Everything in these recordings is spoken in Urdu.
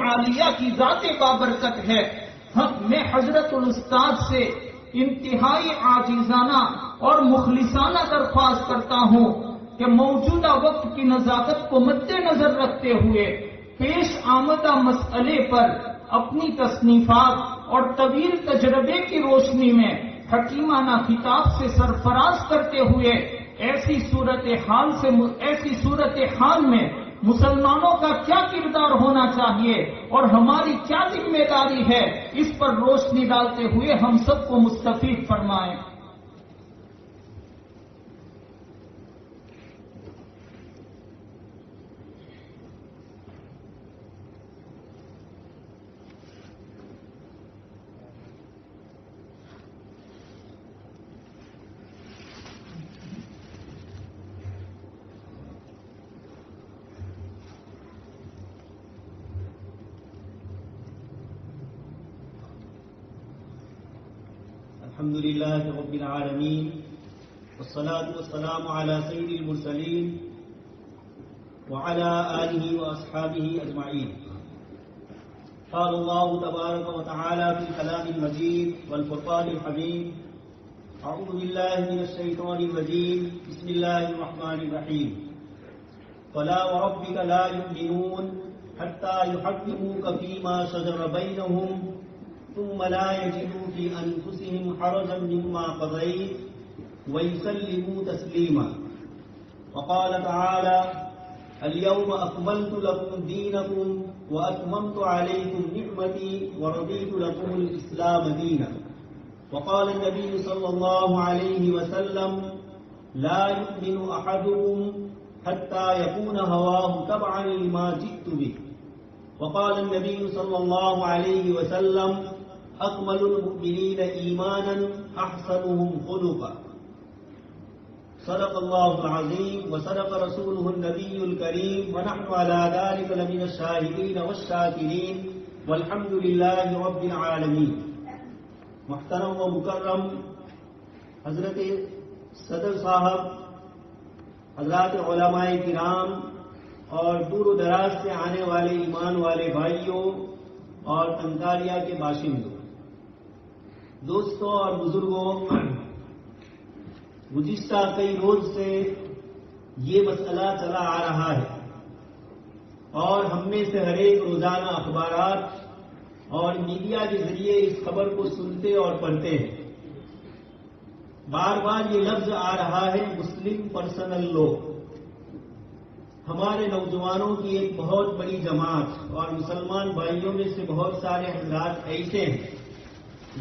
عالیہ کی ذات بابرکت ہے۔ میں حضرت الاستاذ سے انتہائی عاجزانہ اور مخلصانہ درخواست کرتا ہوں کہ موجودہ وقت کی نزاکت کو مد نظر رکھتے ہوئے پیش آمدہ مسئلے پر اپنی تصنیفات اور طویل تجربے کی روشنی میں حکیمانہ خطاب سے سرفراز کرتے ہوئے ایسی صورتحال میں مسلمانوں کا کیا کردار ہونا چاہیے اور ہماری کیا ذمہ داری ہے، اس پر روشنی ڈالتے ہوئے ہم سب کو مستفید فرمائیں۔ الحمد لله رب العالمين والصلاة والسلام على سيد المرسلين وعلى آله وأصحابه أجمعين۔ قال الله تبارك وتعالى في الكلام المجيد والفرقان الحميد: أعوذ بالله من الشيطان الرجيم، بسم الله الرحمن الرحيم، فلا وربك لا يؤمنون حتى يحكموك فيما شجر بينهم ثم لا يجدوا في أنفسهم حرجا مما قضيت ويسلموا تسليما۔ وقال تعالى: اليوم أكملت لكم دينكم وأتممت عليكم نعمتي ورضيت لكم الإسلام دينا۔ وقال النبي صلى الله عليه وسلم: لا يؤمن أحدكم حتى يكون هواه تبعا لما جئت به۔ وقال النبي صلى الله عليه وسلم: أكمل المؤمنين إيمانا أحسنهم خلقا۔ صدق الله العظيم وصدق رسوله النبي الكريم، ونحن على ذلك لمن الشاهدين والشاكرين، والحمد لله رب العالمين۔ محترم و مکرم حضرت صدر صاحب، حضرات علماء کرام اور دور و دراز سے آنے والے ایمان والے بھائیوں اور تنکاریہ کے باشندوں، دوستوں اور بزرگوں، گزشتہ کئی روز سے یہ مسئلہ چلا آ رہا ہے اور ہم میں سے ہر ایک روزانہ اخبارات اور میڈیا کے ذریعے اس خبر کو سنتے اور پڑھتے ہیں۔ بار بار یہ لفظ آ رہا ہے مسلم پرسنل لا۔ ہمارے نوجوانوں کی ایک بہت بڑی جماعت اور مسلمان بھائیوں میں سے بہت سارے حضرات ایسے ہیں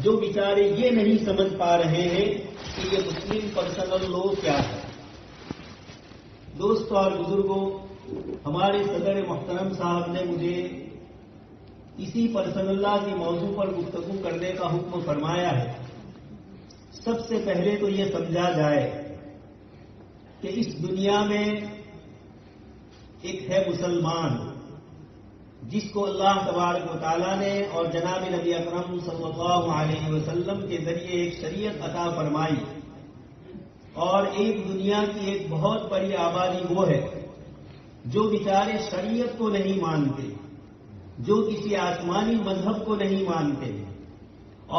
جو بیچارے یہ نہیں سمجھ پا رہے ہیں کہ یہ مسلم پرسنل لا کیا ہے۔ دوستوں اور بزرگوں، ہمارے صدر محترم صاحب نے مجھے اسی پرسنل لا کے موضوع پر گفتگو کرنے کا حکم فرمایا ہے۔ سب سے پہلے تو یہ سمجھا جائے کہ اس دنیا میں ایک ہے مسلمان، جس کو اللہ تبارک و تعالیٰ نے اور جناب نبی اکرم صلی اللہ علیہ وسلم کے ذریعے ایک شریعت عطا فرمائی، اور ایک دنیا کی ایک بہت بڑی آبادی وہ ہے جو بیچارے شریعت کو نہیں مانتے، جو کسی آسمانی مذہب کو نہیں مانتے،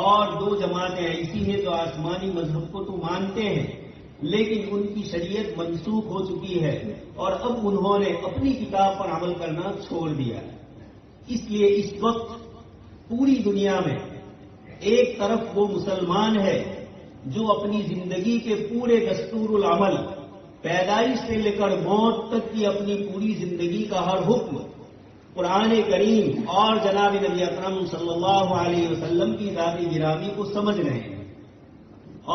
اور دو جماعتیں ایسی ہیں جو آسمانی مذہب کو تو مانتے ہیں لیکن ان کی شریعت منسوخ ہو چکی ہے اور اب انہوں نے اپنی کتاب پر عمل کرنا چھوڑ دیا۔ اس لیے اس وقت پوری دنیا میں ایک طرف وہ مسلمان ہے جو اپنی زندگی کے پورے دستور العمل، پیدائش سے لے کر موت تک کی اپنی پوری زندگی کا ہر حکم قرآن کریم اور جناب نبی اکرم صلی اللہ علیہ وسلم کی ذات گرامی کو سمجھ رہے ہیں،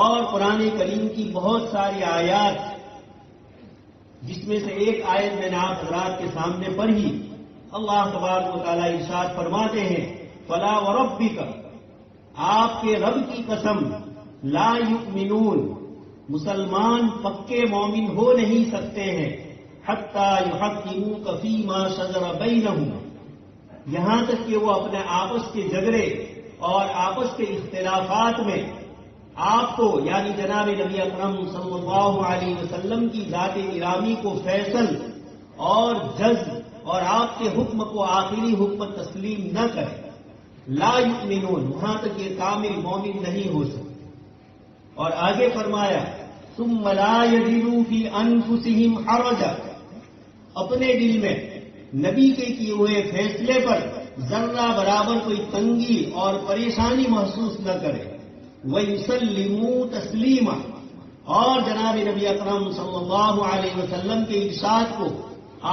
اور قرآن کریم کی بہت ساری آیات، جس میں سے ایک آیت میں نے آپ حضرات کے سامنے پڑھی، اللہ تبارک و تعالیٰ ارشاد فرماتے ہیں: فلا وربک، آپ کے رب کی قسم، لا یؤمنون، مسلمان پکے مومن ہو نہیں سکتے ہیں، حتی یحکموک فیما شجر بینہم، یہاں تک کہ وہ اپنے آپس کے جھگڑے اور آپس کے اختلافات میں آپ کو یعنی جناب نبی اکرم صلی اللہ علیہ وسلم کی ذات گرامی کو فیصل اور جز اور آپ کے حکم کو آخری حکم تسلیم نہ کرے، لا یؤمنون، وہاں تک یہ کامل مومن نہیں ہو سکتے۔ اور آگے فرمایا ثم لا یجدوا فی انفسہم حرجا، اپنے دل میں نبی کے کیے ہوئے فیصلے پر ذرہ برابر کوئی تنگی اور پریشانی محسوس نہ کرے، وَيُسَلِّمُوا تَسْلِيمًا، اور جناب نبی اکرم صلی اللہ علیہ وسلم کے ارشاد کو،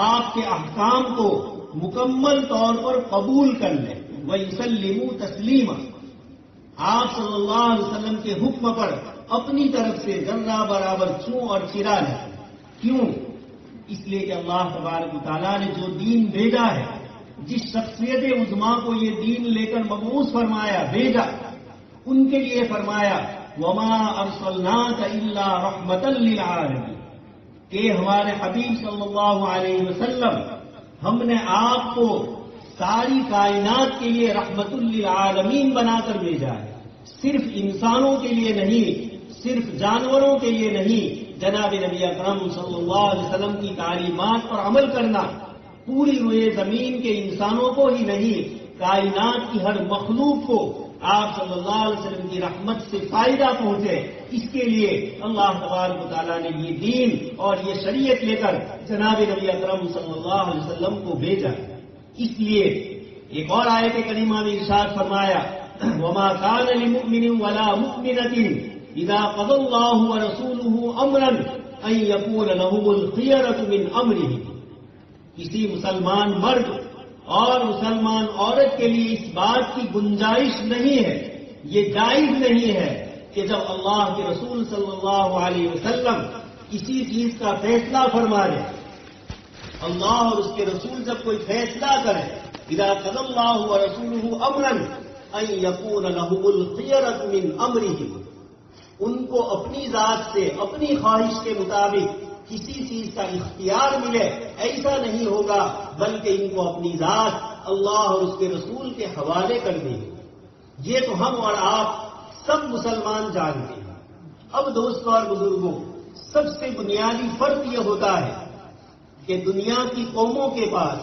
آپ کے احکام کو مکمل طور پر قبول کر لیں، وَيُسَلِّمُوا تَسْلِيمًا، آپ صلی اللہ علیہ وسلم کے حکم پر اپنی طرف سے ذرہ برابر چوں اور چرا لیں۔ کیوں؟ اس لیے کہ اللہ تبارک و تعالیٰ نے جو دین بھیجا ہے، جس شخصیت عظما کو یہ دین لے کر مبعوث فرمایا، بھیجا، ان کے لیے فرمایا وما ارسلناک الا رحمتا للعالمین، کہ ہمارے حبیب صلی اللہ علیہ وسلم، ہم نے آپ کو ساری کائنات کے لیے رحمت للعالمین بنا کر بھیجا ہے، صرف انسانوں کے لیے نہیں، صرف جانوروں کے لیے نہیں۔ جناب نبی اکرم صلی اللہ علیہ وسلم کی تعلیمات پر عمل کرنا پوری روئے زمین کے انسانوں کو ہی نہیں، کائنات کی ہر مخلوق کو آپ صلی اللہ علیہ وسلم کی رحمت سے فائدہ پہنچے، اس کے لیے اللہ تبارک و تعالیٰ نے یہ دین اور یہ شریعت لے کر جناب نبی اکرم صلی اللہ علیہ وسلم کو بھیجا۔ اس لیے ایک اور آیت کریمہ میں ارشاد فرمایا وما كان لمؤمن ولا مؤمنة اذا قضى الله ورسوله امرا ان يكون لهم الخيرة من امره، کسی مسلمان مرد اور مسلمان عورت کے لیے اس بات کی گنجائش نہیں ہے، یہ جائز نہیں ہے کہ جب اللہ کے رسول صلی اللہ علیہ وسلم کسی چیز کا فیصلہ فرما لے، اللہ اور اس کے رسول جب کوئی فیصلہ کرے، اذا قضى الله ورسوله امرا ان يكون لهم الخيرة من امره، ان کو اپنی ذات سے، اپنی خواہش کے مطابق کسی چیز کا اختیار ملے، ایسا نہیں ہوگا، بلکہ ان کو اپنی ذات اللہ اور اس کے رسول کے حوالے کر دیں۔ یہ تو ہم اور آپ سب مسلمان جانتے ہیں۔ اب دوستوں اور بزرگوں، سب سے بنیادی فرق یہ ہوتا ہے کہ دنیا کی قوموں کے پاس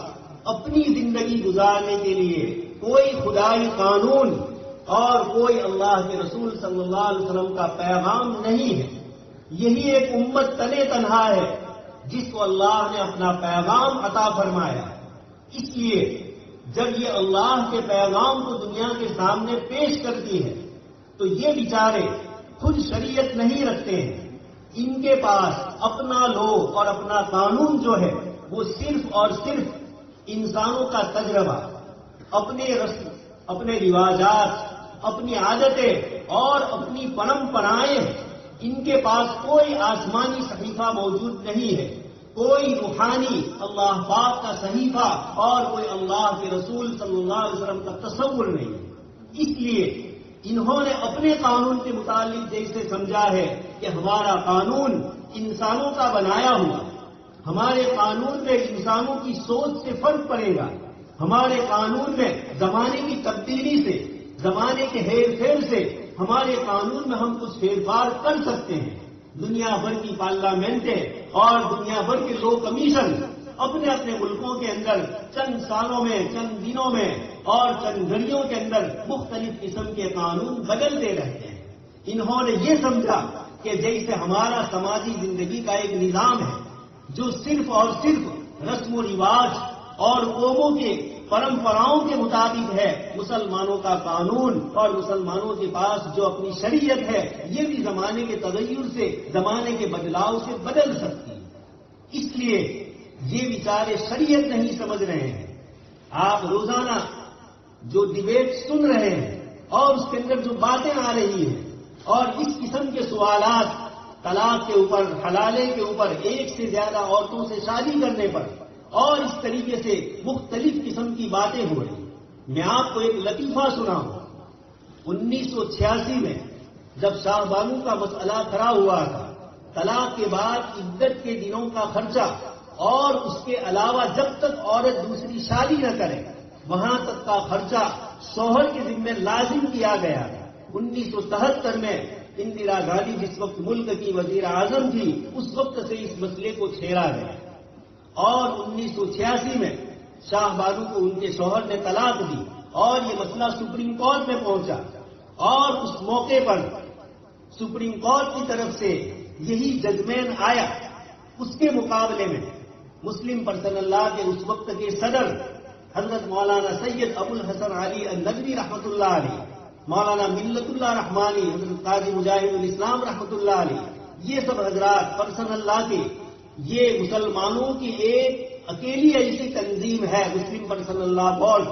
اپنی زندگی گزارنے کے لیے کوئی خدائی قانون اور کوئی اللہ کے رسول صلی اللہ علیہ وسلم کا پیغام نہیں ہے۔ یہی ایک امت تنے تنہا ہے جس کو اللہ نے اپنا پیغام عطا فرمایا۔ اس لیے جب یہ اللہ کے پیغام کو دنیا کے سامنے پیش کرتی ہے تو یہ بیچارے خود شریعت نہیں رکھتے ہیں، ان کے پاس اپنا لو اور اپنا قانون جو ہے وہ صرف اور صرف انسانوں کا تجربہ، اپنے رسم، اپنے رواجات، اپنی عادتیں اور اپنی پرمپرائیں، ان کے پاس کوئی آسمانی صحیفہ موجود نہیں ہے، کوئی روحانی اللہ پاک کا صحیفہ اور کوئی اللہ کے رسول صلی اللہ علیہ وسلم کا تصور نہیں۔ اس لیے انہوں نے اپنے قانون کے متعلق جیسے سمجھا ہے کہ ہمارا قانون انسانوں کا بنایا ہوا، ہمارے قانون میں انسانوں کی سوچ سے فرق پڑے گا، ہمارے قانون میں زمانے کی تبدیلی سے، زمانے کے ہیر پھیر سے ہمارے قانون میں ہم کچھ پھیر پھار کر سکتے ہیں۔ دنیا بھر کی پارلیمنٹیں اور دنیا بھر کے لو کمیشن اپنے اپنے ملکوں کے اندر چند سالوں میں، چند دنوں میں اور چند گھڑیوں کے اندر مختلف قسم کے قانون بدلتے رہتے ہیں۔ انہوں نے یہ سمجھا کہ جیسے ہمارا سماجی زندگی کا ایک نظام ہے جو صرف اور صرف رسم و رواج اور قوموں کے پرمپراؤں کے مطابق ہے، مسلمانوں کا قانون اور مسلمانوں کے پاس جو اپنی شریعت ہے یہ بھی زمانے کے تغیر سے، زمانے کے بدلاؤ سے بدل سکتی ہے۔ اس لیے یہ بیچارے شریعت نہیں سمجھ رہے ہیں۔ آپ روزانہ جو ڈیبیٹ سن رہے ہیں اور اس کے اندر جو باتیں آ رہی ہیں اور اس قسم کے سوالات، طلاق کے اوپر، حلالے کے اوپر، ایک سے زیادہ عورتوں سے شادی کرنے پر اور اس طریقے سے مختلف قسم کی باتیں ہو رہی ہیں۔ میں آپ کو ایک لطیفہ سناؤں۔ 1986 میں جب شاہ بانو کا مسئلہ کھڑا ہوا تھا، طلاق کے بعد عدت کے دنوں کا خرچہ اور اس کے علاوہ جب تک عورت دوسری شادی نہ کرے وہاں تک کا خرچہ شوہر کے ذمہ لازم کیا گیا تھا۔ 1977 میں اندرا گاندھی جس وقت ملک کی وزیر اعظم تھی اس وقت سے اس مسئلے کو چھیڑا گیا اور 1986 میں شاہ بانو کو ان کے شوہر نے طلاق دی اور یہ مسئلہ سپریم کورٹ میں پہنچا، اور اس موقع پر سپریم کورٹ کی طرف سے یہی ججمنٹ آیا۔ اس کے مقابلے میں مسلم پرسنل لا کے اس وقت کے صدر حضرت مولانا سید ابو الحسن علی الندوی رحمۃ اللہ علیہ، مولانا ملت اللہ رحمانی، حضرت قاضی مجاہد الاسلام رحمۃ اللہ علیہ، یہ سب حضرات پرسنل لا کے، یہ مسلمانوں کی ایک اکیلی ایسی تنظیم ہے مسلم پرسنل لا بورڈ،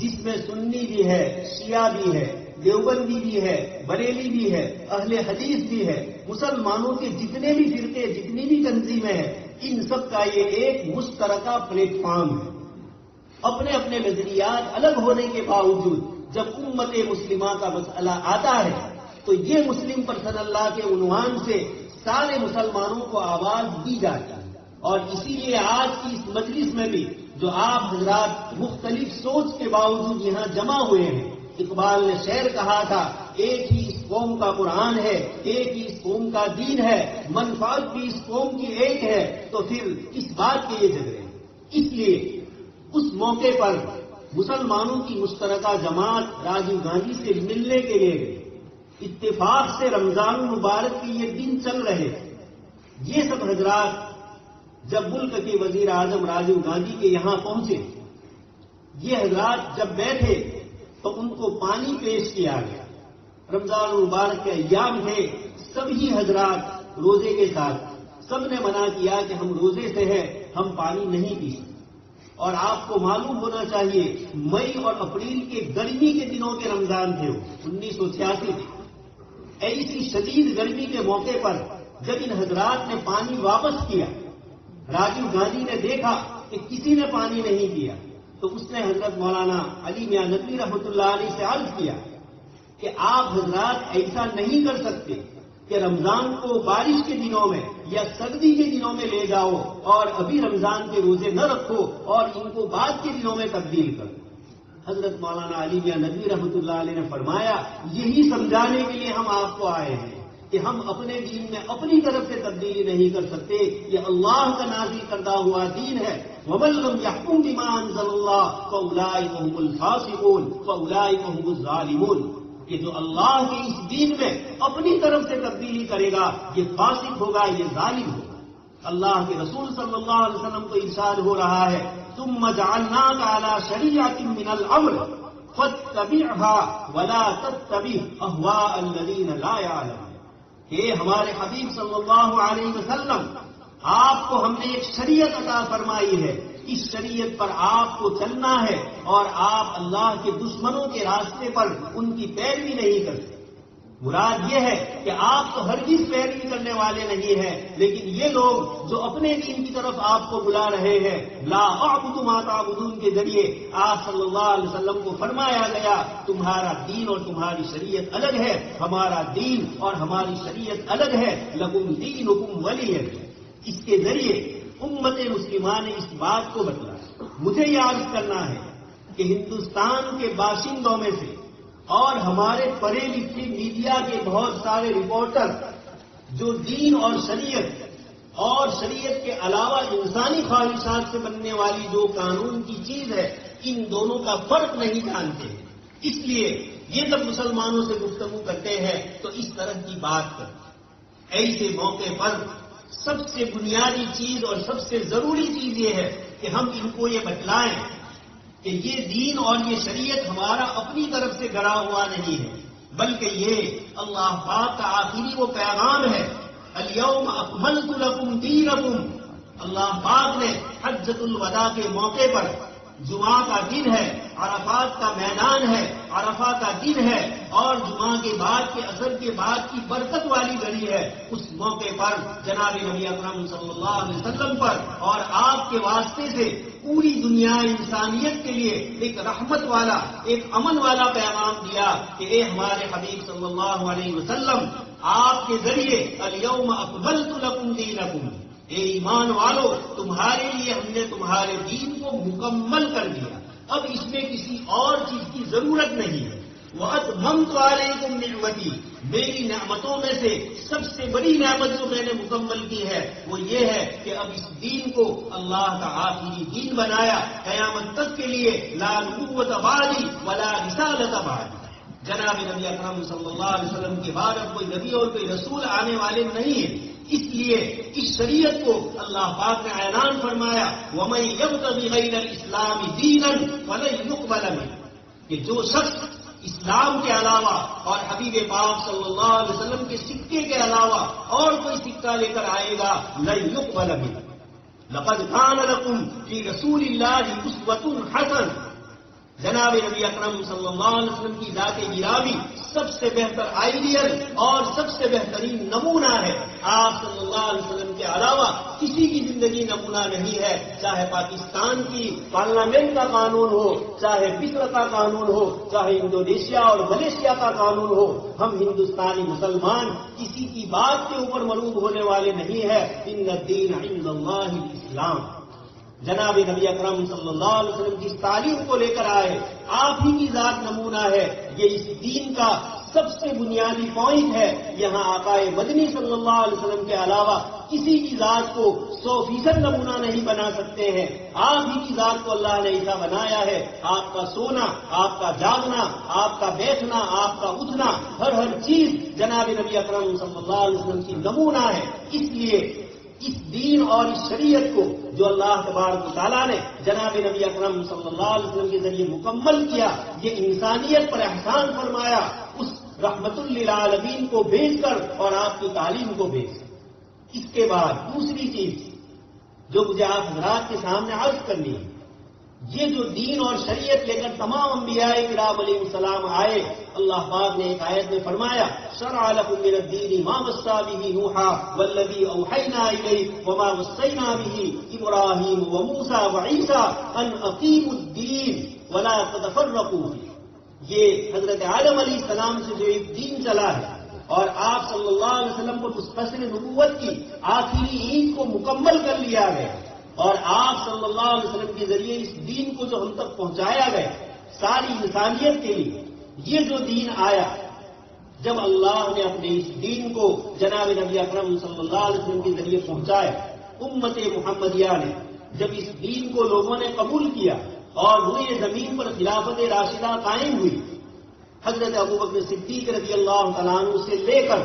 جس میں سنی بھی ہے، شیعہ بھی ہے، دیوبندی بھی ہے، بریلی بھی ہے، اہل حدیث بھی ہے، مسلمانوں کے جتنے بھی فرقے، جتنی بھی تنظیمیں ہیں، ان سب کا یہ ایک مشترکہ پلیٹ فارم ہے۔ اپنے اپنے نظریات الگ ہونے کے باوجود جب امت مسلمہ کا مسئلہ آتا ہے تو یہ مسلم پرسنل لا کے عنوان سے سارے مسلمانوں کو آواز دی جاتی ہے۔ اور اسی لیے آج کی اس مجلس میں بھی جو آپ حضرات مختلف سوچ کے باوجود یہاں جمع ہوئے ہیں، اقبال نے شعر کہا تھا، ایک ہی اس قوم کا قرآن ہے، ایک ہی اس قوم کا دین ہے، منفعت بھی اس قوم کی ایک ہے، تو پھر کس بات کے یہ جھگڑے؟ اس لیے اس موقع پر مسلمانوں کی مشترکہ جماعت راجیو گاندھی سے ملنے کے لیے اتفاق سے رمضان المبارک کے یہ دن چل رہے۔ یہ سب حضرات جب ملک کے وزیر اعظم راجیو گاندھی کے یہاں پہنچے، یہ حضرات جب بیٹھے تو ان کو پانی پیش کیا گیا۔ رمضان المبارک کے ایام تھے، سبھی حضرات روزے کے ساتھ، سب نے منع کیا کہ ہم روزے سے ہیں، ہم پانی نہیں پی سکتے۔ اور آپ کو معلوم ہونا چاہیے مئی اور اپریل کے گرمی کے دنوں کے رمضان تھے، 1986 تھے۔ ایسی شدید گرمی کے موقع پر جب ان حضرات نے پانی واپس کیا، راجیو گاندھی نے دیکھا کہ کسی نے پانی نہیں پیا، تو اس نے حضرت مولانا علی میاں ندوی رحمۃ اللہ علیہ سے عرض کیا کہ آپ حضرات ایسا نہیں کر سکتے کہ رمضان کو بارش کے دنوں میں یا سردی کے دنوں میں لے جاؤ اور ابھی رمضان کے روزے نہ رکھو اور ان کو بعد کے دنوں میں تبدیل کرو۔ حضرت مولانا علی میاں ندوی رحمۃ اللہ علیہ نے فرمایا، یہی سمجھانے کے لیے ہم آپ کو آئے ہیں کہ ہم اپنے دین میں اپنی طرف سے تبدیلی نہیں کر سکتے، یہ اللہ کا نازل کردہ ہوا دین ہے۔ وَمَن لَّمْ يَحْكُم بِمَا أَنزَلَ اللَّهُ فَأُولَٰئِكَ هُمُ الْفَاسِقُونَ وَأُولَٰئِكَ هُمُ الظَّالِمُونَ۔ کہ جو اللہ کے اس دین میں اپنی طرف سے تبدیلی کرے گا یہ فاسق ہوگا، یہ ظالم ہوگا۔ اللہ کے رسول صلی اللہ علیہ وسلم کو ارشاد ہو رہا ہے، ثُمَّ جَعَلْنَاكَ عَلَىٰ شَرِيعَةٍ مِّنَ الْأَمْرِ فَاتَّبِعْهَا وَلَا تَتَّبِعْ أَهْوَاءَ الَّذِينَ لَا يَعْلَمُونَ۔ کہ ہمارے حبیب صلی اللہ علیہ وسلم، آپ کو ہم نے ایک شریعت عطا فرمائی ہے، اس شریعت پر آپ کو چلنا ہے اور آپ اللہ کے دشمنوں کے راستے پر ان کی پیروی نہیں کرتے۔ مراد یہ ہے کہ آپ تو ہرگز پیروی کرنے والے نہیں ہیں، لیکن یہ لوگ جو اپنے دین کی طرف آپ کو بلا رہے ہیں، لا اعبد ما تعبدون کے ذریعے آپ صلی اللہ علیہ وسلم کو فرمایا گیا تمہارا دین اور تمہاری شریعت الگ ہے، ہمارا دین اور ہماری شریعت الگ ہے، لکم دینکم ولی دین۔ اس کے ذریعے امت مسلمہ نے اس بات کو بتلایا۔ مجھے یہ عرض کرنا ہے کہ ہندوستان کے باشندوں میں سے اور ہمارے پڑھے لکھے میڈیا کے بہت سارے رپورٹر جو دین اور شریعت کے علاوہ انسانی خواہشات سے بننے والی جو قانون کی چیز ہے، ان دونوں کا فرق نہیں جانتے ہیں۔ اس لیے یہ جب مسلمانوں سے گفتگو کرتے ہیں تو اس طرح کی بات کرتے ہیں۔ ایسے موقع پر سب سے بنیادی چیز اور سب سے ضروری چیز یہ ہے کہ ہم ان کو یہ بتلائیں کہ یہ دین اور یہ شریعت ہمارا اپنی طرف سے گڑا ہوا نہیں ہے، بلکہ یہ اللہ پاک کا آخری وہ پیغام ہے، الیوم اکملت لکم دینکم۔ اللہ پاک نے حجۃ الوداع کے موقع پر، جمعہ کا دن ہے، عرفات کا میدان ہے، عرفہ کا دن ہے اور جمعہ کے بعد کے عصر کے بعد کی برکت والی گھڑی ہے، اس موقع پر جناب نبی اکرم صلی اللہ علیہ وسلم پر اور آپ کے واسطے سے پوری دنیا انسانیت کے لیے ایک رحمت والا، ایک امن والا پیغام دیا کہ اے ہمارے حبیب صلی اللہ علیہ وسلم، آپ کے ذریعے الیوم اکملت لکم دینکم، اے ایمان والو تمہارے لیے ہم نے تمہارے دین کو مکمل کر دیا، اب اس میں کسی اور چیز کی ضرورت نہیں ہے۔ وَأَتْمَمْتُ عَلَيْكُمْ نِعْمَتِي، میری نعمتوں میں سے سب سے بڑی نعمت جو میں نے مکمل کی ہے وہ یہ ہے کہ اب اس دین کو اللہ کا آخری دین بنایا، قیامت تک کے لیے لا نبوت بعدی ولا رسالت بعدی۔ جناب نبی اکرم صلی اللہ علیہ وسلم کے بعد اب کوئی نبی اور کوئی رسول آنے والے نہیں ہیں، اس لیے اس شریعت کو اللہ پاک نے اعلان فرمایا وَمَن يَبْتَغِ غَيْرَ الْإِسْلَامِ دِينًا فَلَن يُقْبَلَ مِنْهُ، کہ جو شخص اسلام کے علاوہ اور حبیب پاک صلی اللہ علیہ وسلم کے سکے کے علاوہ اور کوئی سکہ لے کر آئے گا لن يقبل منه۔ لقد كان لكم في رسول الله اسوة حسنة، جناب نبی اکرم صلی اللہ علیہ وسلم کی ذات گرامی سب سے بہتر آئیڈیل اور سب سے بہترین نمونہ ہے۔ آپ صلی اللہ علیہ وسلم کے علاوہ کسی کی زندگی نمونہ نہیں ہے، چاہے پاکستان کی پارلیمنٹ کا قانون ہو، چاہے مصر کا قانون ہو، چاہے انڈونیشیا اور ملیشیا کا قانون ہو، ہم ہندوستانی مسلمان کسی کی بات کے اوپر مغلوب ہونے والے نہیں ہیں۔ ان الدین عند اللہ الاسلام، جناب نبی اکرم صلی اللہ علیہ وسلم کی تعلیم کو لے کر آئے، آپ ہی کی ذات نمونہ ہے۔ یہ اس دین کا سب سے بنیادی پوائنٹ ہے۔ یہاں آقا مدنی صلی اللہ علیہ وسلم کے علاوہ کسی کی ذات کو 100% نمونہ نہیں بنا سکتے ہیں۔ آپ ہی کی ذات کو اللہ نے ایسا بنایا ہے۔ آپ کا سونا، آپ کا جاگنا، آپ کا بیٹھنا، آپ کا اٹھنا، ہر چیز جناب نبی اکرم صلی اللہ علیہ وسلم کی نمونہ ہے۔ اس لیے اس دین اور اس شریعت کو جو اللہ تبارک و تعالیٰ نے جناب نبی اکرم صلی اللہ علیہ وسلم کے ذریعے مکمل کیا، یہ انسانیت پر احسان فرمایا اس رحمت للعالمین کو بھیج کر اور آپ کی تعلیم کو بھیج کر۔ اس کے بعد دوسری چیز جو مجھے آپ حضرات کے سامنے عرض کرنی ہے، یہ جو دین اور شریعت لے کر تمام انبیاء کرام علیہ السلام آئے، اللہ پاک نے ایک آیت میں فرمایا شرع لکم من الدین ما وصى به نوحا والذی اوحینا الیک وما وصینا به ابراہیم وموسیٰ وعیسیٰ ان اقیموا الدین ولا تتفرقوا فیہ۔ یہ حضرت آدم علیہ السلام سے جو ایک دین چلا ہے اور آپ صلی اللہ علیہ وسلم کو مستثر نبوت کی آخری عید کو مکمل کر لیا گیا، اور آپ صلی اللہ علیہ وسلم کے ذریعے اس دین کو جو ہم تک پہنچایا گیا ساری انسانیت کے لیے، یہ جو دین آیا، جب اللہ نے اپنے اس دین کو جناب نبی اکرم صلی اللہ علیہ وسلم کے ذریعے پہنچایا، امت محمدیہ نے جب اس دین کو لوگوں نے قبول کیا اور روئے زمین پر خلافت راشدہ قائم ہوئی، حضرت ابوبکر صدیق رضی اللہ تعالیٰ عنہ سے لے کر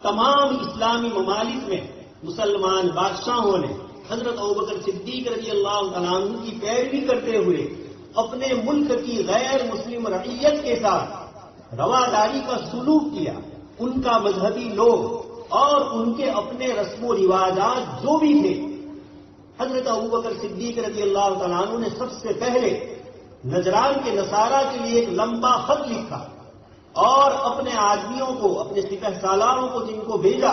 تمام اسلامی ممالک میں مسلمان بادشاہوں نے حضرت ابوبکر صدیق رضی اللہ تعالیٰ عنہ کی پیروی کرتے ہوئے اپنے ملک کی غیر مسلم رعیت کے ساتھ رواداری کا سلوک کیا۔ ان کا مذہبی لوگ اور ان کے اپنے رسم و رواجات جو بھی تھے، حضرت ابوبکر صدیق رضی اللہ تعالیٰ عنہ نے سب سے پہلے نجران کے نصارہ کے لیے ایک لمبا خط لکھا اور اپنے آدمیوں کو، اپنے سپہ سالاروں کو جن کو بھیجا،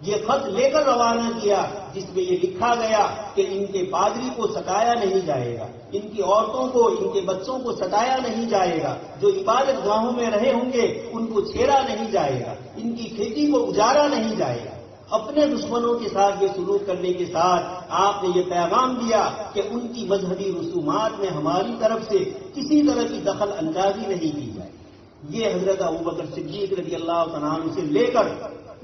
یہ خط لے کر روانہ کیا، جس میں یہ لکھا گیا کہ ان کے پادری کو ستایا نہیں جائے گا، ان کی عورتوں کو، ان کے بچوں کو ستایا نہیں جائے گا، جو عبادت گاہوں میں رہے ہوں گے ان کو چھیڑا نہیں جائے گا، ان کی کھیتی کو اجارا نہیں جائے گا۔ اپنے دشمنوں کے ساتھ یہ سلوک کرنے کے ساتھ آپ نے یہ پیغام دیا کہ ان کی مذہبی رسومات میں ہماری طرف سے کسی طرح کی دخل اندازی نہیں کی جائے۔ یہ حضرت ابوبکر صدیق رضی اللہ تعالیٰ عنہ سے لے کر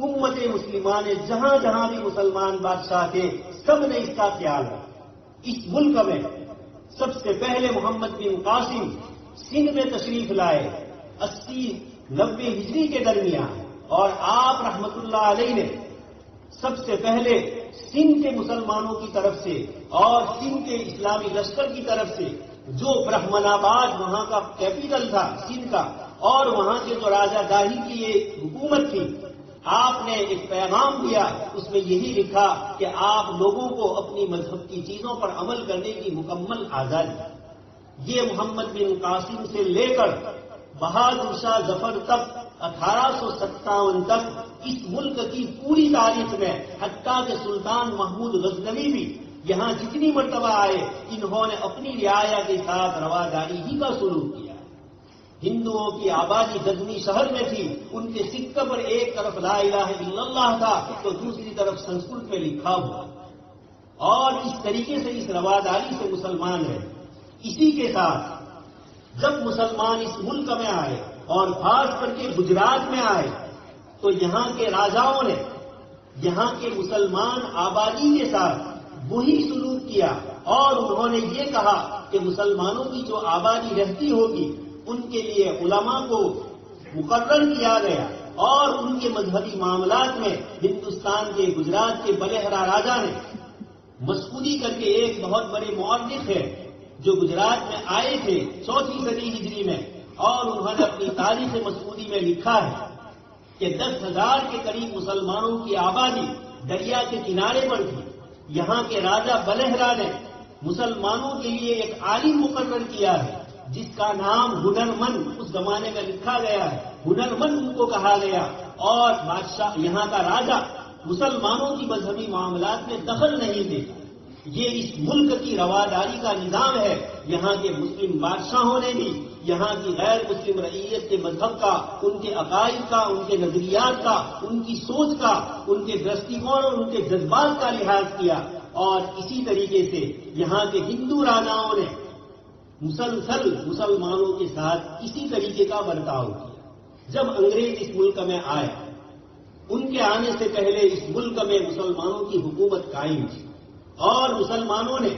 امت مسلمان جہاں جہاں بھی مسلمان بادشاہ تھے سب نے اس کا خیال رکھا۔ اس ملک میں سب سے پہلے محمد بن قاسم سندھ میں تشریف لائے 80-90 ہجری کے درمیان، اور آپ رحمت اللہ علیہ نے سب سے پہلے سندھ کے مسلمانوں کی طرف سے اور سندھ کے اسلامی لشکر کی طرف سے جو برہمن آباد وہاں کا کیپٹل تھا سندھ کا، اور وہاں کے جو راجہ داہی کی یہ حکومت تھی، آپ نے ایک پیغام دیا، اس میں یہی لکھا کہ آپ لوگوں کو اپنی مذہب کی چیزوں پر عمل کرنے کی مکمل آزادی۔ یہ محمد بن قاسم سے لے کر بہادر شاہ ظفر تک 1857 تک اس ملک کی پوری تاریخ میں، حتیٰ کہ سلطان محمود غزنوی بھی یہاں جتنی مرتبہ آئے انہوں نے اپنی رعایا کے ساتھ رواداری ہی کا سلوک کیا۔ ہندوؤں کی آبادی غزنی شہر میں تھی، ان کے سکے پر ایک طرف لا الہ الا اللہ تھا تو دوسری طرف سنسکرت میں لکھا ہوا، اور اس طریقے سے اس رواداری سے مسلمان رہے۔ اسی کے ساتھ جب مسلمان اس ملک میں آئے اور خاص کر کے گجرات میں آئے تو یہاں کے راجاؤں نے یہاں کے مسلمان آبادی کے ساتھ وہی سلوک کیا اور انہوں نے یہ کہا کہ مسلمانوں کی جو آبادی رہتی ہوگی ان کے لیے علماء کو مقرر کیا گیا اور ان کے مذہبی معاملات میں ہندوستان کے گجرات کے بلہرا راجا نے مسعودی کر کے ایک بہت بڑے مورخ ہے جو گجرات میں آئے تھے 4 صدی ہجری میں اور انہوں نے اپنی تاریخ مسعودی میں لکھا ہے کہ 10,000 کے قریب مسلمانوں کی آبادی دریا کے کنارے پر تھی. یہاں کے راجا بلہرا نے مسلمانوں کے لیے ایک عالم مقرر کیا ہے جس کا نام ہنرمند اس زمانے میں لکھا گیا ہے. ہنرمند ان کو کہا گیا اور بادشاہ یہاں کا راجا مسلمانوں کی مذہبی معاملات میں دخل نہیں دیتا. یہ اس ملک کی رواداری کا نظام ہے. یہاں کے مسلم بادشاہوں نے بھی یہاں کی غیر مسلم رعیت کے مذہب کا، ان کے عقائد کا، ان کے نظریات کا، ان کی سوچ کا، ان کے درستیکون اور ان کے جذبات کا لحاظ کیا اور اسی طریقے سے یہاں کے ہندو راجاؤں نے مسلسل مسلمانوں کے ساتھ اسی طریقے کا برتاؤ کیا. جب انگریز اس ملک میں آئے ان کے آنے سے پہلے اس ملک میں مسلمانوں کی حکومت قائم تھی اور مسلمانوں نے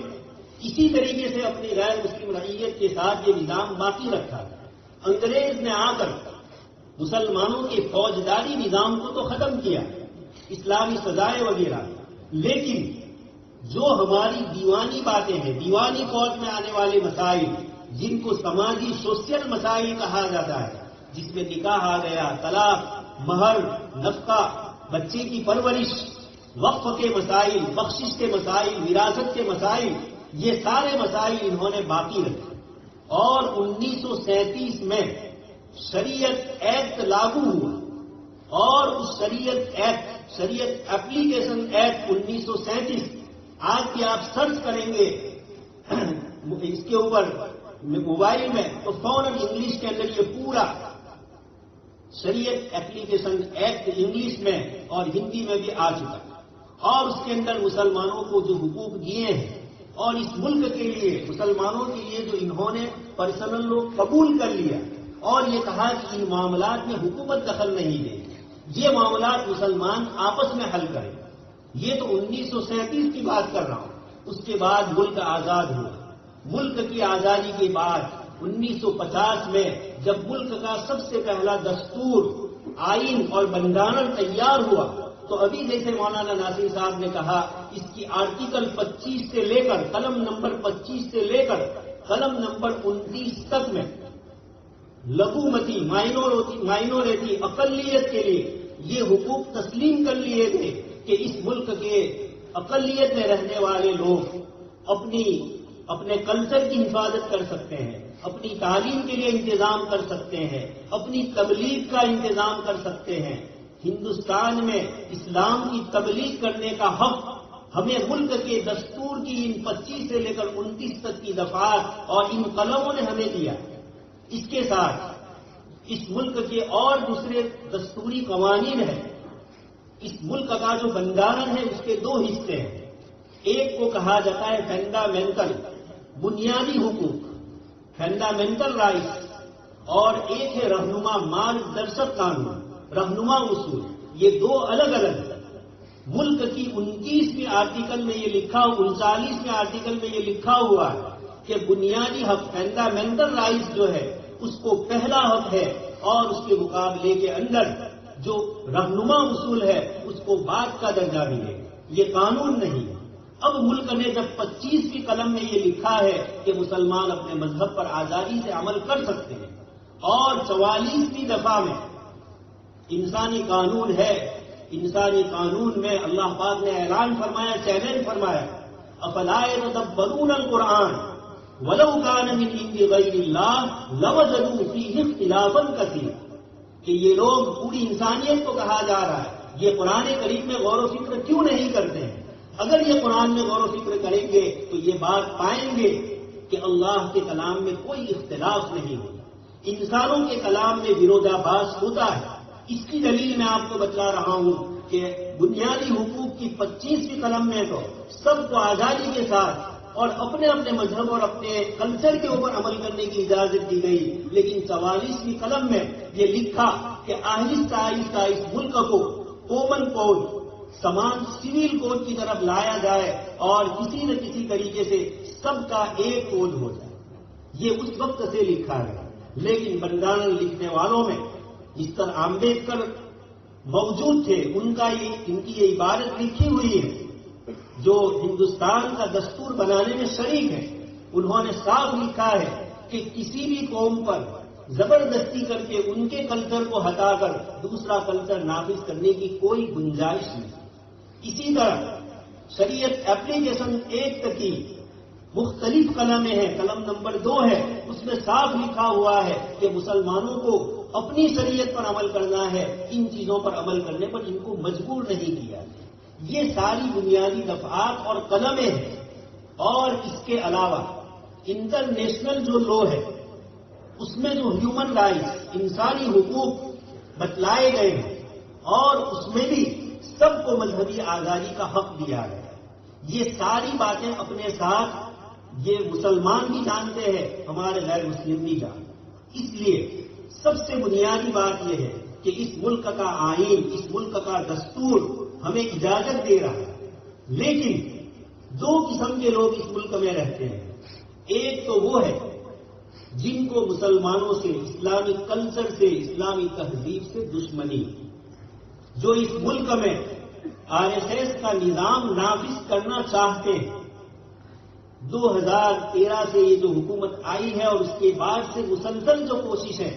اسی طریقے سے اپنی غیر مسلم رعیت کے ساتھ یہ نظام باقی رکھا تھا. انگریز نے آ کر مسلمانوں کے فوجداری نظام کو تو ختم کیا، اسلامی سزائیں وغیرہ، لیکن جو ہماری دیوانی باتیں ہیں، دیوانی کورٹ میں آنے والے مسائل جن کو سماجی سوشل مسائل کہا جاتا ہے، جس میں نکاح آ گیا، طلاق، مہر، نفقہ، بچے کی پرورش، وقف کے مسائل، بخشش کے مسائل، وراثت کے مسائل، یہ سارے مسائل انہوں نے باقی رکھے اور 1937 میں شریعت ایکٹ لاگو ہوا اور اس شریعت اپلیکیشن ایکٹ 1937 آج بھی آپ سرچ کریں گے اس کے اوپر موبائل میں تو فوراً انگلش کے اندر یہ پورا شریعت اپلیکیشن ایکٹ انگلش میں اور ہندی میں بھی آ چکا اور اس کے اندر مسلمانوں کو جو حقوق دیے ہیں اور اس ملک کے لیے مسلمانوں کے لیے جو انہوں نے پرسنل لوگ قبول کر لیا اور یہ کہا کہ ان معاملات میں حکومت دخل نہیں دے، یہ معاملات مسلمان آپس میں حل کریں. یہ تو 1937 کی بات کر رہا ہوں. اس کے بعد ملک آزاد ہوا. ملک کی آزادی کے بعد 1950 میں جب ملک کا سب سے پہلا دستور، آئین اور بندارن تیار ہوا تو ابھی جیسے مولانا ناصر صاحب نے کہا اس کی آرٹیکل 25 سے لے کر قلم نمبر 25 سے لے کر قلم نمبر 29 تک میں لگومتی مائنورٹی اقلیت کے لیے یہ حقوق تسلیم کر لیے تھے کہ اس ملک کے اقلیت میں رہنے والے لوگ اپنے کلچر کی حفاظت کر سکتے ہیں، اپنی تعلیم کے لیے انتظام کر سکتے ہیں، اپنی تبلیغ کا انتظام کر سکتے ہیں. ہندوستان میں اسلام کی تبلیغ کرنے کا حق ہمیں ملک کے دستور کی ان 25 سے لے کر 29 تک کی دفعات اور ان قلموں نے ہمیں دیا. اس کے ساتھ اس ملک کے اور دوسرے دستوری قوانین ہیں. اس ملک کا جو بندارن ہے اس کے 2 حصے ہیں. ایک کو کہا جاتا ہے فنڈامنٹل بنیادی حقوق، فنڈامنٹل رائٹس، اور ایک ہے رہنما مارگدرشک قانون، رہنما اصول. یہ 2 الگ الگ ہیں. ملک کی 29ویں آرٹیکل میں یہ لکھا، 39ویں آرٹیکل میں یہ لکھا ہوا ہے کہ بنیادی حق فنڈامنٹل رائٹس جو ہے اس کو پہلا حق ہے اور اس کے مقابلے کے اندر جو رہنما اصول ہے اس کو بعد کا درجہ ملے. یہ قانون نہیں ہے. اب ملک نے جب 25ویں قلم میں یہ لکھا ہے کہ مسلمان اپنے مذہب پر آزادی سے عمل کر سکتے ہیں اور 44ویں دفعہ میں انسانی قانون ہے. انسانی قانون میں اللہ پاک نے اعلان فرمایا، چیلنج فرمایا، افلا يتدبرون القرآن ولو كان من عند غير الله لوجدوا فيه اختلافا كثيرا. کہ یہ لوگ، پوری انسانیت کو کہا جا رہا ہے یہ قرآن کریم میں غور و فکر کیوں نہیں کرتے ہیں؟ اگر یہ قرآن میں غور و فکر کریں گے تو یہ بات پائیں گے کہ اللہ کے کلام میں کوئی اختلاف نہیں ہوتا. انسانوں کے کلام میں وروجاباس ہوتا ہے. اس کی دلیل میں آپ کو بتلا رہا ہوں کہ بنیادی حقوق کی 25ویں قلم میں تو سب کو آزادی کے ساتھ اور اپنے اپنے مذہب اور اپنے کلچر کے اوپر عمل کرنے کی اجازت دی گئی، لیکن 44ویں قلم میں یہ لکھا کہ آہستہ آہستہ اس ملک کو کامن کوڈ، سمان سول کوڈ کی طرف لایا جائے اور کسی نہ کسی طریقے سے سب کا ایک کوڈ ہو جائے۔ یہ اس وقت سے لکھا گیا، لیکن بنگال لکھنے والوں میں جس طرح امبیڈکر موجود تھے، ان کی یہ عبارت لکھی ہوئی ہے جو ہندوستان کا دستور بنانے میں شریک ہے۔ انہوں نے صاف لکھا ہے کہ کسی بھی قوم پر زبردستی کر کے ان کے کلچر کو ہٹا کر دوسرا کلچر نافذ کرنے کی کوئی گنجائش نہیں۔ اسی طرح شریعت ایپلیکیشن ایکٹ کی مختلف قلمیں ہیں، قلم نمبر 2 ہے، اس میں صاف لکھا ہوا ہے کہ مسلمانوں کو اپنی شریعت پر عمل کرنا ہے، ان چیزوں پر عمل کرنے پر ان کو مجبور نہیں کیا۔ یہ ساری بنیادی دفعات اور قلمیں ہیں، اور اس کے علاوہ انٹرنیشنل جو لا ہے اس میں جو ہیومن رائٹس، انسانی حقوق بتلائے گئے ہیں، اور اس میں بھی سب کو مذہبی آزادی کا حق دیا گیا ہے۔ یہ ساری باتیں اپنے ساتھ یہ مسلمان بھی جانتے ہیں، ہمارے غیر مسلم بھی جانتے ہیں۔ اس لیے سب سے بنیادی بات یہ ہے کہ اس ملک کا آئین، اس ملک کا دستور ہمیں اجازت دے رہا ہے، لیکن 2 قسم کے لوگ اس ملک میں رہتے ہیں۔ ایک تو وہ ہے جن کو مسلمانوں سے، اسلامی کلچر سے، اسلامی تہذیب سے دشمنی، جو اس ملک میں RSS کا نظام نافذ کرنا چاہتے ہیں۔ 2013 سے یہ جو حکومت آئی ہے اور اس کے بعد سے مسلسل جو کوششیں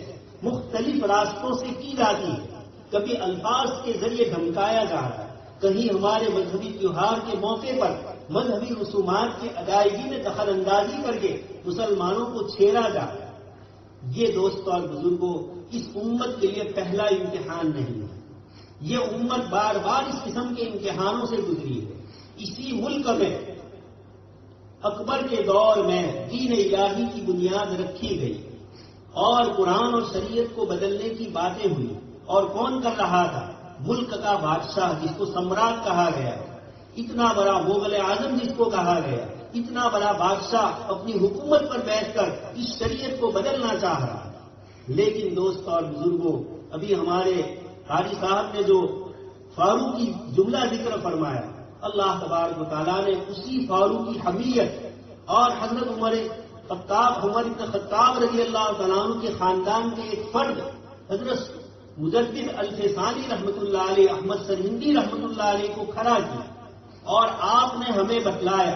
مختلف راستوں سے کی جاتی ہے، کبھی الفاظ کے ذریعے دھمکایا جا رہا ہے، کہیں ہمارے مذہبی تہوار کے موقع پر مذہبی رسومات کی ادائیگی میں دخل اندازی کر کے مسلمانوں کو چھیڑا جا رہا ہے۔ یہ دوستوں اور بزرگوں اس امت کے لیے پہلا امتحان نہیں ہے، یہ امت بار بار اس قسم کے امتحانوں سے گزری ہے۔ اسی ملک میں اکبر کے دور میں دین الہی کی بنیاد رکھی گئی اور قرآن اور شریعت کو بدلنے کی باتیں ہوئی، اور کون کر رہا تھا؟ ملک کا بادشاہ جس کو سمراٹ کہا گیا، اتنا بڑا مغل اعظم جس کو کہا گیا، اتنا بڑا بادشاہ اپنی حکومت پر بیٹھ کر اس شریعت کو بدلنا چاہ رہا ہے۔ لیکن دوستوں اور بزرگوں، ابھی ہمارے قاری صاحب نے جو فاروقی جملہ ذکر فرمایا، اللہ تبارک و تعالیٰ نے اسی فاروقی حمیت اور حضرت عمر بن خطاب رضی اللہ تعالیٰ عنہ کے خاندان کے ایک فرد حضرت مجدد الفسانی رحمۃ اللہ علیہ، احمد سرہندی رحمۃ اللہ علیہ کو کھڑا کیا، اور آپ نے ہمیں بتلایا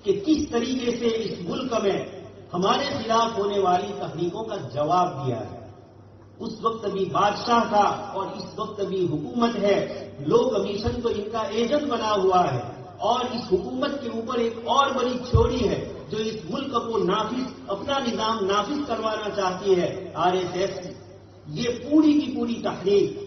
کہ کس طریقے سے اس ملک میں ہمارے خلاف ہونے والی تحریکوں کا جواب دیا ہے۔ اس وقت بھی بادشاہ تھا اور اس وقت بھی حکومت ہے، لو کمیشن تو ان کا ایجنٹ بنا ہوا ہے، اور اس حکومت کے اوپر ایک اور بڑی چھوڑی ہے جو اس ملک کو نافذ، اپنا نظام نافذ کروانا چاہتی ہے، RSS۔ یہ پوری کی پوری تحریک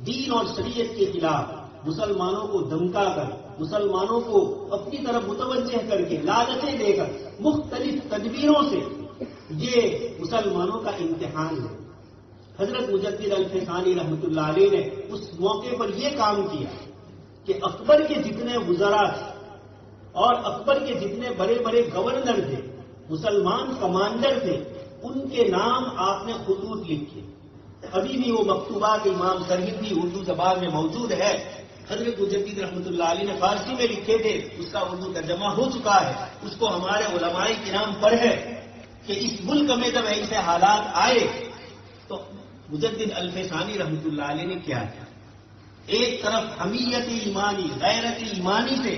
دین اور شریعت کے خلاف مسلمانوں کو دھمکا کر، مسلمانوں کو اپنی طرف متوجہ کر کے، لالچیں دے کر، مختلف تدبیروں سے یہ مسلمانوں کا امتحان ہے۔ حضرت مجدد الفسانی رحمۃ اللہ علیہ نے اس موقع پر یہ کام کیا کہ اکبر کے جتنے وزراء تھے اور اکبر کے جتنے بڑے بڑے گورنر تھے، مسلمان کمانڈر تھے، ان کے نام آپ نے خطوط لکھے۔ ابھی بھی وہ مکتوبات امام سرہندی اردو زبان میں موجود ہے، حضرت مجدد رحمۃ اللہ علیہ نے فارسی میں لکھے تھے، اس کا اردو ترجمہ ہو چکا ہے، اس کو ہمارے علماء کرام پڑھے کہ اس ملک میں جب ایسے حالات آئے تو مجدد الفسانی رحمۃ اللہ علیہ نے کیا کیا۔ ایک طرف حمیت ایمانی، غیرت ایمانی سے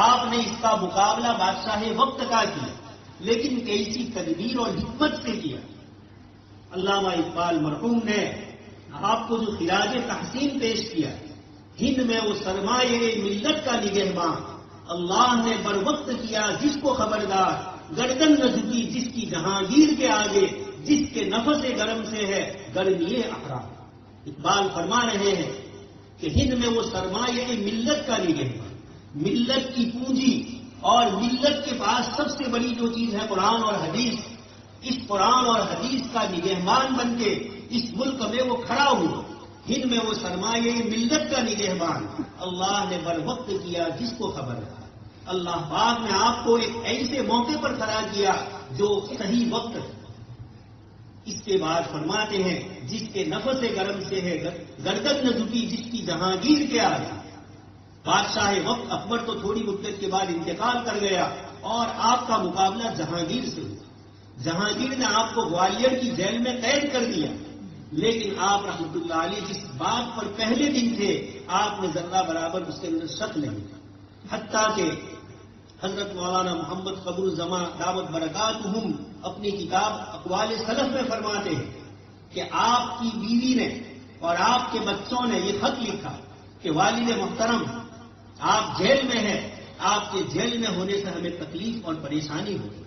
آپ نے اس کا مقابلہ بادشاہ وقت کا کیا، لیکن کیسی تدبیر اور حکمت سے کیا۔ علامہ اقبال مرحوم نے آپ کو جو خراج تحسین پیش کیا، ہند میں وہ سرمایہ ملت کا نگہباں، اللہ نے بر وقت کیا جس کو خبردار، گردن نہ جھکی جس کی جہانگیر کے آگے، جس کے نفس گرم سے ہے گرمی احرام۔ اقبال فرما رہے ہیں کہ ہند میں وہ سرمایہ ملت کا نگہباں، ملت کی پونجی اور ملت کے پاس سب سے بڑی جو چیز ہے قرآن اور حدیث، اس قرآن اور حدیث کا نگہبان بن کے اس ملک میں وہ کھڑا ہوا۔ ہند میں وہ سرمایہ ملت کا نگہبان، اللہ نے بر وقت کیا جس کو خبر تھا۔ اللہ پاک نے آپ کو ایک ایسے موقع پر کھڑا کیا جو صحیح وقت ہے. اس کے بعد فرماتے ہیں جس کے نفس گرم سے ہے گردن نہ جھکی جس کی جہانگیر کے آگے. بادشاہ وقت اکبر تو تھوڑی مدت کے بعد انتقال کر گیا اور آپ کا مقابلہ جہانگیر سے ہوا. جہانگیر نے آپ کو گوالیئر کی جیل میں قید کر دیا، لیکن آپ رحمۃ اللہ علیہ جس بات پر پہلے دن تھے آپ نے ذرہ برابر اس کے اندر شک نہیں. حتیٰ کہ حضرت مولانا محمد قبر الزمان دعوت برکاتہم اپنی کتاب اقوال سلف میں فرماتے ہیں کہ آپ کی بیوی نے اور آپ کے بچوں نے یہ خط لکھا کہ والد محترم آپ جیل میں ہیں، آپ کے جیل میں ہونے سے ہمیں تکلیف اور پریشانی ہوگی،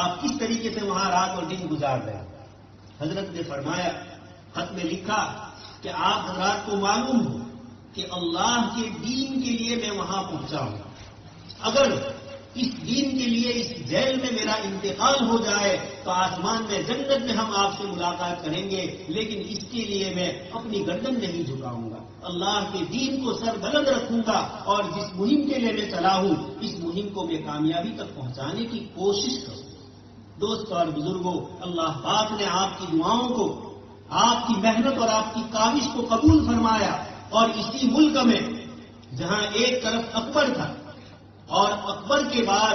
آپ کس طریقے سے وہاں رات اور دن گزار رہے ہیں. حضرت نے فرمایا، خط میں لکھا کہ آپ حضرات کو معلوم ہو کہ اللہ کے دین کے لیے میں وہاں پہنچا ہوں. اگر اس دین کے لیے اس جیل میں میرا انتقال ہو جائے تو آسمان میں جنت میں ہم آپ سے ملاقات کریں گے، لیکن اس کے لیے میں اپنی گردن نہیں جھکاؤں گا. اللہ کے دین کو سر بلند رکھوں گا اور جس مہم کے لیے میں چلا ہوں اس مہم کو میں کامیابی تک پہنچانے کی کوشش کروں. دوستوں اور بزرگوں، اللہ پاک نے آپ کی دعاؤں کو، آپ کی محنت اور آپ کی کاوش کو قبول فرمایا، اور اسی ملک میں جہاں ایک طرف اکبر تھا اور اکبر کے بعد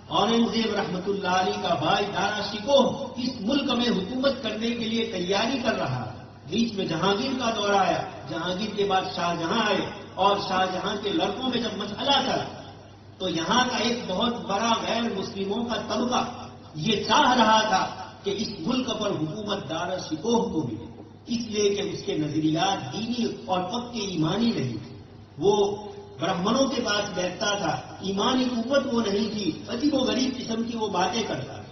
اورنگزیب رحمت اللہ علیہ کا بھائی دارا شکوہ اس ملک میں حکومت کرنے کے لیے تیاری کر رہا. بیچ میں جہانگیر کا دور آیا، جہانگیر کے بعد شاہجہاں آئے، اور شاہجہاں کے لڑکوں میں جب مسئلہ چلا تو یہاں کا ایک بہت بڑا غیر مسلموں کا طبقہ یہ چاہ رہا تھا کہ اس ملک پر حکومت دارا شکوہ کو ملے، اس لیے کہ اس کے نظریات دینی اور پکے ایمانی نہیں تھے. وہ برہمنوں کے پاس بیٹھتا تھا، ایمانی قوت وہ نہیں تھی، عجیب و غریب قسم کی وہ باتیں کرتا تھا.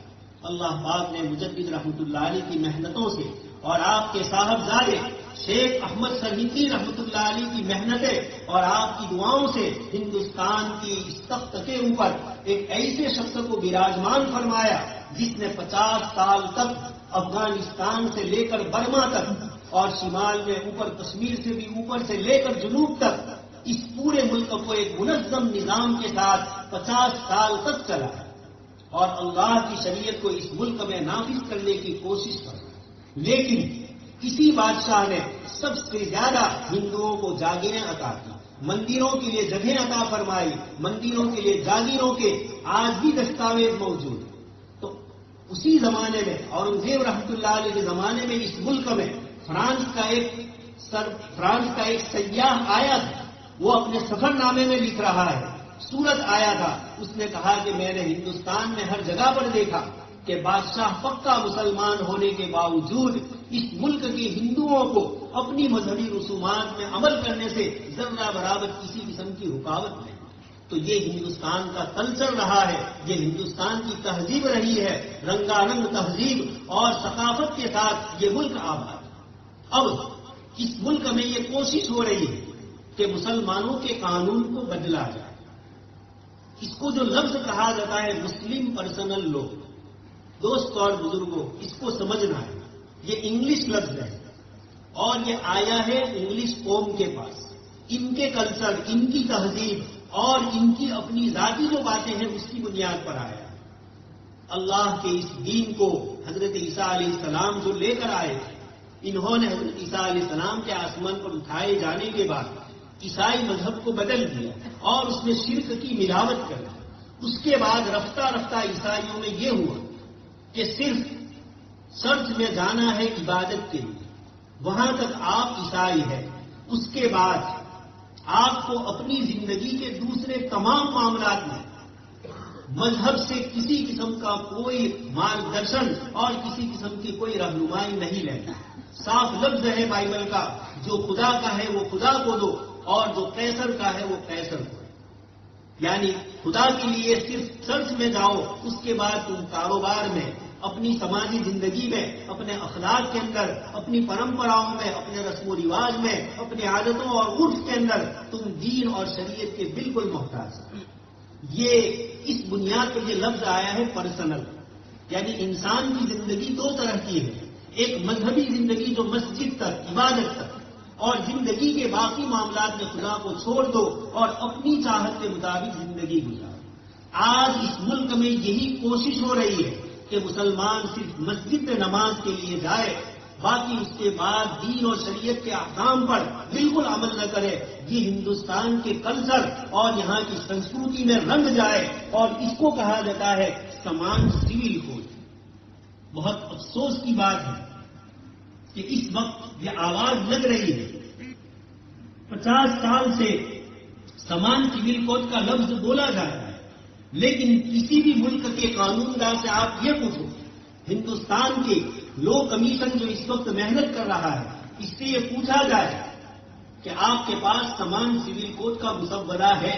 اللہ پاک نے مجدد رحمت اللہ علیہ کی محنتوں سے اور آپ کے صاحبزادے شیخ احمد سرہندی رحمت اللہ علیہ کی محنتیں اور آپ کی دعاؤں سے ہندوستان کی اس تخت کے اوپر ایک ایسے شخص کو براجمان فرمایا جس نے 50 سال تک افغانستان سے لے کر برما تک اور شمال میں اوپر کشمیر سے بھی اوپر سے لے کر جنوب تک اس پورے ملک کو ایک منظم نظام کے ساتھ 50 سال تک چلا اور اللہ کی شریعت کو اس ملک میں نافذ کرنے کی کوشش کر. لیکن اسی بادشاہ نے سب سے زیادہ ہندوؤں کو جاگیریں عطا کی، مندروں کے لیے جگہیں عطا فرمائی، مندروں کے لیے جاگیروں کے آج بھی دستاویز موجود. تو اسی زمانے میں اورنگزیب رحمت اللہ علیہ کے زمانے میں اس ملک میں فرانس کا ایک سیاح آیا تھا. وہ اپنے سفر نامے میں لکھ رہا ہے، سورت آیا تھا، اس نے کہا کہ میں نے ہندوستان میں ہر جگہ پر دیکھا کہ بادشاہ پکا مسلمان ہونے کے باوجود اس ملک کے ہندوؤں کو اپنی مذہبی رسومات میں عمل کرنے سے ذرہ برابر کسی قسم کی رکاوٹ نہیں. تو یہ ہندوستان کا کلچر رہا ہے، یہ ہندوستان کی تہذیب رہی ہے، رنگارنگ تہذیب اور ثقافت کے ساتھ یہ ملک آباد. اب اس ملک میں یہ کوشش ہو رہی ہے کہ مسلمانوں کے قانون کو بدلا جائے. اس کو جو لفظ کہا جاتا ہے مسلم پرسنل لا، دوستوں اور بزرگوں اس کو سمجھنا ہے، یہ انگلش لفظ ہے اور یہ آیا ہے انگلش قوم کے پاس. ان کے کلچر، ان کی تہذیب اور ان کی اپنی ذاتی جو باتیں ہیں اس کی بنیاد پر آیا. اللہ کے اس دین کو حضرت عیسیٰ علیہ السلام جو لے کر آئے تھے، انہوں نے حضرت عیسیٰ علیہ السلام کے آسمان پر اٹھائے جانے کے بعد عیسائی مذہب کو بدل دیا اور اس میں شرک کی ملاوٹ کر دی. اس کے بعد رفتہ رفتہ عیسائیوں میں یہ ہوا کہ صرف چرچ میں جانا ہے عبادت کے لیے، وہاں تک آپ عیسائی ہیں. اس کے بعد آپ کو اپنی زندگی کے دوسرے تمام معاملات میں مذہب سے کسی قسم کا کوئی مارگدرشن اور کسی قسم کی کوئی رہنمائی نہیں لینا. صاف لفظ ہے بائبل کا، جو خدا کا ہے وہ خدا کو دو اور جو قیصر کا ہے وہ قیصر کو. یعنی خدا کے لیے صرف چرچ میں جاؤ، اس کے بعد تم کاروبار میں، اپنی سماجی زندگی میں، اپنے اخلاق کے اندر، اپنی پرمپراؤں میں، اپنے رسم و رواج میں، اپنی عادتوں اور عرف کے اندر تم دین اور شریعت کے بالکل محتاج. یہ اس بنیاد پر یہ لفظ آیا ہے پرسنل. یعنی انسان کی زندگی دو طرح کی ہے، ایک مذہبی زندگی جو مسجد تک، عبادت تک، اور زندگی کے باقی معاملات میں خدا کو چھوڑ دو اور اپنی چاہت کے مطابق زندگی گزارو۔ آج اس ملک میں یہی کوشش ہو رہی ہے کہ مسلمان صرف مسجد میں نماز کے لیے جائے، باقی اس کے بعد دین اور شریعت کے احکام پر بالکل عمل نہ کرے۔ یہ ہندوستان کے کلچر اور یہاں کی سنسکرتی میں رنگ جائے، اور اس کو کہا جاتا ہے سمان سول کوڈ۔ بہت افسوس کی بات ہے کہ اس وقت یہ آواز لگ رہی ہے۔ 50 سال سے سمان سول کوڈ کا لفظ بولا جا رہا ہے، لیکن کسی بھی ملک کے قانون دان سے آپ یہ پوچھو، ہندوستان کے لو کمیشن جو اس وقت محنت کر رہا ہے، اس سے یہ پوچھا جائے کہ آپ کے پاس سمان سول کوڈ کا مسودہ ہے،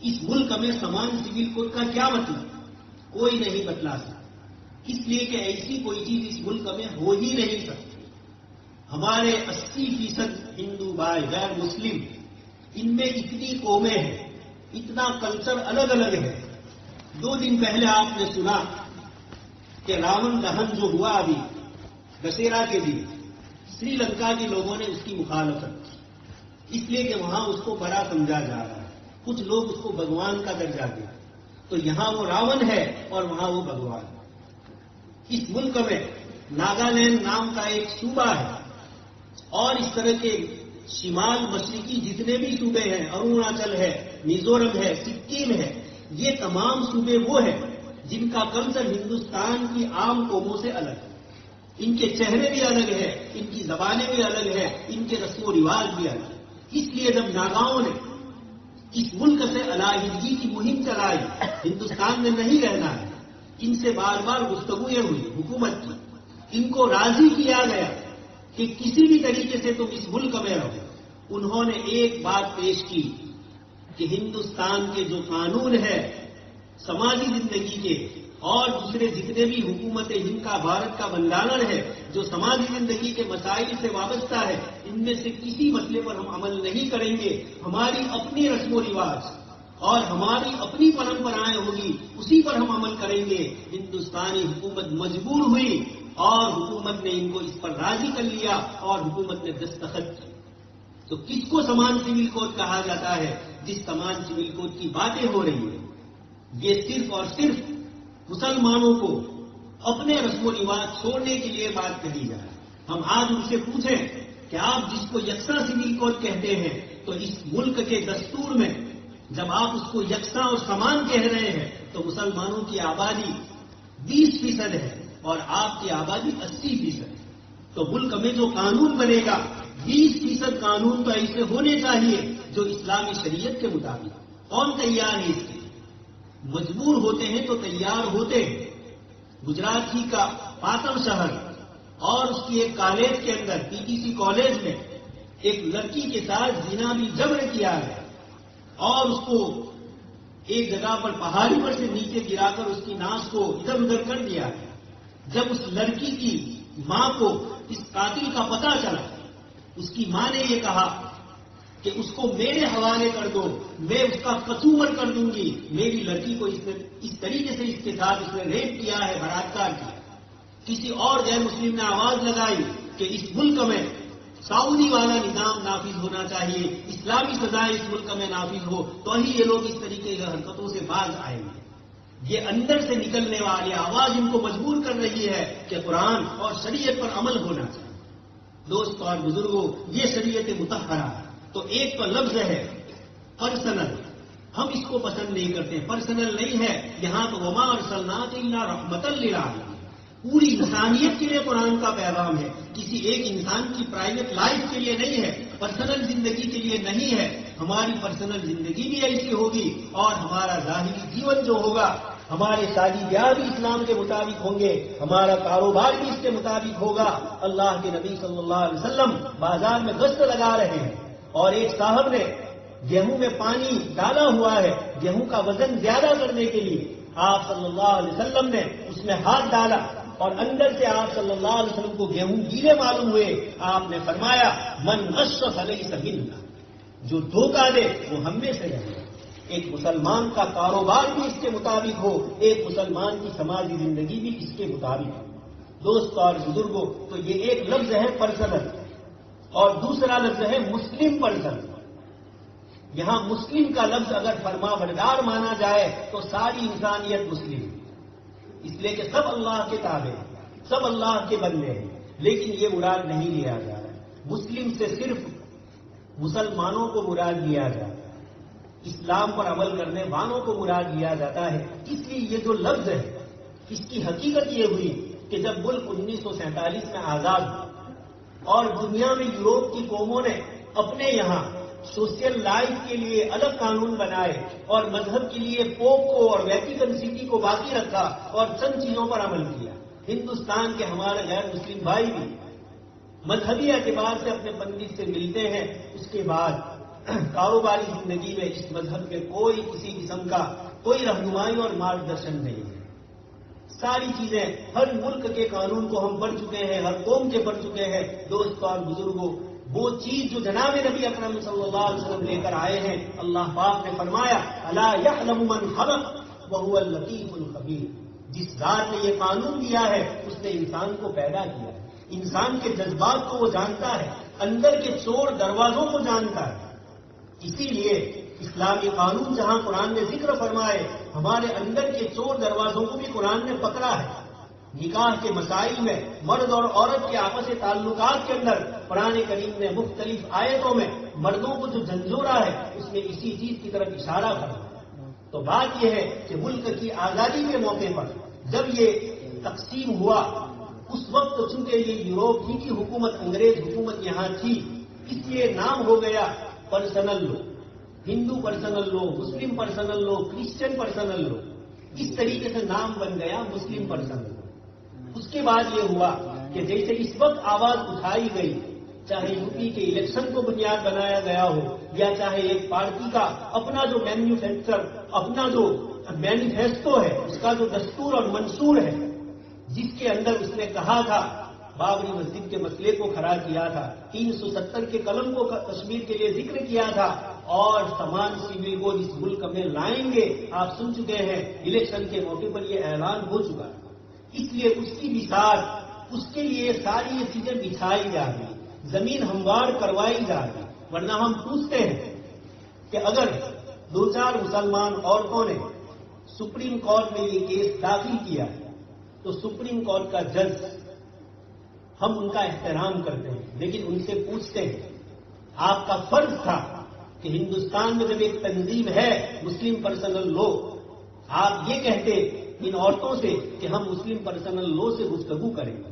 اس ملک میں سمان سول کوڈ کا کیا مطلب؟ کوئی نہیں بتلا سکتا، اس لیے کہ ایسی کوئی چیز اس ملک میں ہو ہی نہیں سکتی۔ ہمارے 80% ہندو بھائی غیر مسلم، ان میں اتنی قومیں ہیں، اتنا کلچر الگ الگ ہے۔ 2 دن پہلے آپ نے سنا کہ راون دہن جو ہوا ابھی دشہرا کے دن، سری لنکا کے لوگوں نے اس کی مخالفت کی، اس لیے کہ وہاں اس کو بڑا سمجھا جا رہا ہے، کچھ لوگ اس کو بھگوان کا درجہ دیا، تو یہاں وہ راون ہے اور وہاں وہ بھگوان ہے۔ اس ملک میں ناگالینڈ نام کا ایک صوبہ ہے، اور اس طرح کے شمال مشرقی جتنے بھی صوبے ہیں، اروناچل ہے، میزورم ہے، سکم ہے، یہ تمام صوبے وہ ہیں جن کا کلچر ہندوستان کی عام قوموں سے الگ ہے۔ ان کے چہرے بھی الگ ہیں، ان کی زبانیں بھی الگ ہیں، ان کے رسم و رواج بھی الگ ہیں۔ اس لیے جب ناگاؤں نے اس ملک سے علیحدگی کی مہم چلائی، ہندوستان میں نہیں رہنا ہے، ان سے بار بار گفتگویں ہوئی حکومت کی، ان کو راضی کیا گیا کہ کسی بھی طریقے سے تم اس ملک میں رہو۔ انہوں نے ایک بات پیش کی کہ ہندوستان کے جو قانون ہے سماجی زندگی کے، اور دوسرے جتنے بھی حکومتیں جن کا بھارت کا بندھارن ہے جو سماجی زندگی کے مسائل سے وابستہ ہے، ان میں سے کسی مسئلے پر ہم عمل نہیں کریں گے۔ ہماری اپنی رسم و رواج اور ہماری اپنی پرمپرائیں ہوگی، اسی پر ہم عمل کریں گے۔ ہندوستانی حکومت مجبور ہوئی اور حکومت نے ان کو اس پر راضی کر لیا اور حکومت نے دستخط کی۔ تو کس کو سمان سول کوڈ کہا جاتا ہے؟ جس سمان سول کوڈ کی باتیں ہو رہی ہیں، یہ صرف اور صرف مسلمانوں کو اپنے رسم و رواج چھوڑنے کے لیے بات کہی جائے۔ ہم آج ان سے پوچھیں کہ آپ جس کو یکساں سول کوڈ کہتے ہیں، تو اس ملک کے دستور میں جب آپ اس کو یکساں اور سمان کہہ رہے ہیں تو مسلمانوں کی آبادی 20% ہے اور آپ کی آبادی 80% ہے، تو ملک میں جو قانون بنے گا 20% قانون تو ایسے ہونے چاہیے جو اسلامی شریعت کے مطابق۔ کون تیار ہے اس کے؟ مجبور ہوتے ہیں تو تیار ہوتے ہیں۔ گجرات ہی کا پاتم شہر اور اس کی ایک کالج کے اندر PTC کالج میں ایک لڑکی کے ساتھ زنا بھی جبر کیا گیا اور اس کو ایک جگہ پر پہاڑی پر سے نیچے گرا کر اس کی ناس کو ادھر ادھر کر دیا گیا۔ جب اس لڑکی کی ماں کو اس قاتل کا پتہ چلا، اس کی ماں نے یہ کہا کہ اس کو میرے حوالے کر دو، میں اس کا قصور کر دوں گی، میری لڑکی کو اس طریقے سے اس کے ساتھ اس نے ریپ کیا ہے، بلاత్కాر کیا۔ کسی اور غیر مسلم نے آواز لگائی کہ اس ملک میں سعودی والا نظام نافذ ہونا چاہیے، اسلامی سزائیں اس ملک میں نافذ ہو، تو ہی یہ لوگ اس طریقے کی حرکتوں سے باز آئیں گے۔ یہ اندر سے نکلنے والی آواز ان کو مجبور کر رہی ہے کہ قرآن اور شریعت پر عمل ہونا چاہیے۔ دوستو اور بزرگوں، یہ شریعت مطہرہ ہے۔ تو ایک تو لفظ ہے پرسنل، ہم اس کو پسند نہیں کرتے، پرسنل نہیں ہے یہاں تو وما ارسلناک الا رحمۃ للعالمین، پوری انسانیت کے لیے قرآن کا پیغام ہے، کسی ایک انسان کی پرائیویٹ لائف کے لیے نہیں ہے، پرسنل زندگی کے لیے نہیں ہے۔ ہماری پرسنل زندگی بھی ایسی ہوگی اور ہمارا ظاہری جیون جو ہوگا، ہمارے شادی بیاہ بھی اسلام کے مطابق ہوں گے، ہمارا کاروبار بھی اس کے مطابق ہوگا۔ اللہ کے نبی صلی اللہ علیہ وسلم بازار میں گشت لگا رہے ہیں اور ایک صاحب نے گیہوں میں پانی ڈالا ہوا ہے گیہوں کا وزن زیادہ کرنے کے لیے، آپ صلی اللہ علیہ وسلم نے اس میں ہاتھ ڈالا اور اندر سے آپ صلی اللہ علیہ وسلم کو گیہوں گیلے معلوم ہوئے۔ آپ نے فرمایا من غش فلیس منا، جو دھوکہ دے وہ ہم میں سے رہے۔ ایک مسلمان کا کاروبار بھی اس کے مطابق ہو، ایک مسلمان کی سماجی زندگی بھی اس کے مطابق ہو۔ دوستو اور بزرگوں، تو یہ ایک لفظ ہے پرسنل۔ اور دوسرا لفظ ہے مسلم پرسن. یہاں مسلم کا لفظ اگر فرما بردار مانا جائے تو ساری انسانیت مسلم، اس لیے کہ سب اللہ کے تابع ہیں، سب اللہ کے بندے ہیں. لیکن یہ مراد نہیں لیا جا رہا. مسلم سے صرف مسلمانوں کو مراد لیا جاتا ہے، اسلام پر عمل کرنے والوں کو مراد لیا جاتا ہے. اس لیے یہ جو لفظ ہے اس کی حقیقت یہ ہوئی کہ جب ملک 1947 میں آزاد ہوا اور دنیا میں یوروپ کی قوموں نے اپنے یہاں سوشل لائف کے لیے الگ قانون بنائے اور مذہب کے لیے پوپ کو اور ویٹیکن سٹی کو باقی رکھا اور چند چیزوں پر عمل کیا، ہندوستان کے ہمارے غیر مسلم بھائی بھی مذہبی اعتبار سے اپنے پنڈت سے ملتے ہیں. اس کے بعد کاروباری زندگی میں اس مذہب کے کوئی کسی قسم کا کوئی رہنمائی اور مارگدرشن نہیں ہے. ساری چیزیں ہر ملک کے قانون کو ہم پڑھ چکے ہیں، ہر قوم کے پڑھ چکے ہیں. دوستوں اور بزرگوں، وہ چیز جو جناب نبی اکرم صلی اللہ علیہ وسلم لے کر آئے ہیں، اللہ پاک نے فرمایا الا یعلم من خلق وهو اللطیف الخبیر. جس ذات نے یہ قانون دیا ہے اس نے انسان کو پیدا کیا ہے، انسان کے جذبات کو وہ جانتا ہے، اندر کے چور دروازوں کو جانتا ہے. اسی لیے اسلامی قانون جہاں قرآن نے ذکر فرمائے، ہمارے اندر کے چور دروازوں کو بھی قرآن نے پکڑا ہے. نکاح کے مسائل میں مرد اور عورت کے آپسی تعلقات کے اندر قرآن کریم نے مختلف آیتوں میں مردوں کو جو جھنجھوڑا ہے اس میں اسی چیز کی طرف اشارہ کرنا. تو بات یہ ہے کہ ملک کی آزادی کے موقع پر جب یہ تقسیم ہوا، اس وقت چونکہ یہ یوروپ ہی کی حکومت، انگریز حکومت یہاں تھی، اس لیے نام ہو گیا پرسنل لو. ہندو پرسنل لو، مسلم پرسنل لو، کرسچن پرسنل لو، اس طریقے سے نام بن گیا مسلم پرسنل لو. اس کے بعد یہ ہوا کہ جیسے اس وقت آواز اٹھائی گئی، چاہے یو پی کے الیکشن کو بنیاد بنایا گیا ہو یا چاہے ایک پارٹی کا اپنا جو مینوفیکچر، اپنا جو مینیفیسٹو ہے، اس کا جو دستور اور منشور ہے، جس کے اندر اس نے کہا تھا، بابری مسجد کے مسئلے کو کھڑا کیا تھا، 370 کے قلم کو کشمیر کے لیے ذکر کیا تھا اور سمان سول کو اس ملک میں لائیں گے. آپ سن چکے ہیں الیکشن کے موقع پر یہ اعلان ہو چکا ہے. اس لیے اس کی بساط، اس کے لیے ساری یہ چیزیں بچھائی جا رہی، زمین ہموار کروائی جا رہی. ورنہ ہم پوچھتے ہیں کہ اگر 2-4 مسلمان عورتوں نے سپریم کورٹ میں یہ کیس داخل کیا تو سپریم کورٹ کا جج، ہم ان کا احترام کرتے ہیں، لیکن ان سے پوچھتے ہیں آپ کا فرض تھا کہ ہندوستان میں جب ایک تنظیم ہے مسلم پرسنل لو، آپ یہ کہتے ان عورتوں سے کہ ہم مسلم پرسنل لو سے گفتگو کریں گے،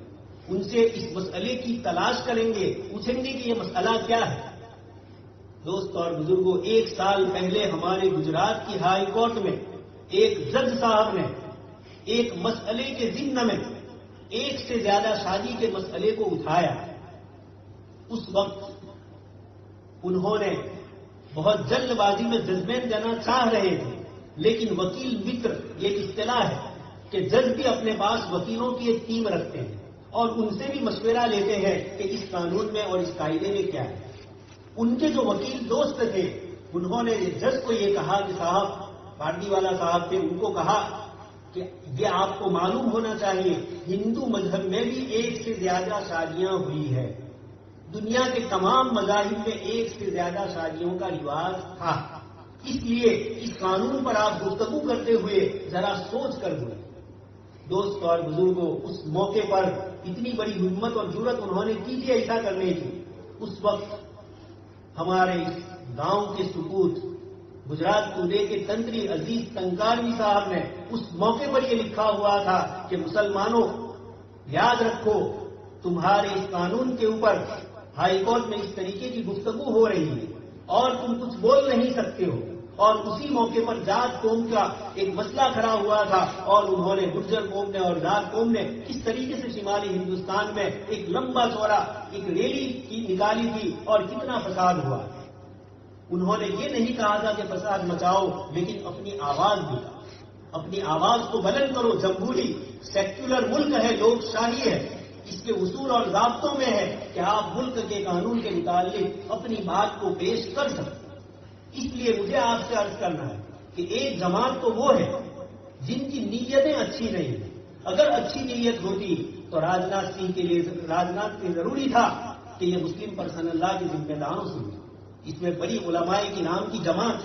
ان سے اس مسئلے کی تلاش کریں گے، پوچھیں گے کہ یہ مسئلہ کیا ہے. دوستوں اور بزرگوں، 1 سال پہلے ہمارے گجرات کی ہائی کورٹ میں ایک جج صاحب نے ایک مسئلے کے ضمن میں 1 سے زیادہ شادی کے مسئلے کو اٹھایا. اس وقت انہوں نے بہت جلد بازی میں ججمنٹ دینا چاہ رہے تھے، لیکن وکیل متر یہ اصطلاح ہے کہ جج بھی اپنے پاس وکیلوں کی ایک ٹیم رکھتے ہیں اور ان سے بھی مشورہ لیتے ہیں کہ اس قانون میں اور اس قاعدے میں کیا ہے. ان کے جو وکیل دوست تھے انہوں نے جج کو یہ کہا کہ صاحب، پارٹی والا صاحب تھے، ان کو کہا کہ یہ آپ کو معلوم ہونا چاہیے ہندو مذہب میں بھی 1 سے زیادہ شادیاں ہوئی ہے. دنیا کے تمام مذاہب میں 1 سے زیادہ شادیوں کا رواج تھا. اس لیے اس قانون پر آپ گفتگو کرتے ہوئے ذرا سوچ کر ہوئے. دوستوں اور بزرگوں، اس موقع پر اتنی بڑی ہمت اور جرأت انہوں نے کی تھی ایسا کرنے کی. اس وقت ہمارے اس گاؤں کے سپوت گجرات صوبے کے تنتری عزیز تنکاروی صاحب نے اس موقع پر یہ لکھا ہوا تھا کہ مسلمانوں یاد رکھو، تمہارے اس قانون کے اوپر ہائی کورٹ میں اس طریقے کی گفتگو ہو رہی ہے اور تم کچھ بول نہیں سکتے ہو. اور اسی موقع پر جات قوم کا ایک مسئلہ کھڑا ہوا تھا اور انہوں نے گرجر قوم نے اور جات قوم نے کس طریقے سے شمالی ہندوستان میں ایک لمبا چوڑا ایک ریلی نکالی تھی اور کتنا فساد ہوا. انہوں نے یہ نہیں کہا تھا کہ فساد مچاؤ، لیکن اپنی آواز بھی، اپنی آواز کو بلند کرو. جمہوری سیکولر ملک ہے، لوک شاہی ہے، اس کے اصول اور ضابطوں میں ہے کہ آپ ملک کے قانون کے متعلق اپنی بات کو پیش کر سکتے. اس لیے مجھے آپ سے عرض کرنا ہے کہ ایک جماعت تو وہ ہے جن کی نیتیں اچھی نہیں ہیں. اگر اچھی نیت ہوتی تو راجناتھ سنگھ کے ضروری تھا کہ یہ مسلم پرسنل لا کے ذمہ داروں سے ہوئی. اس میں بڑی علماء کی نام کی جماعت،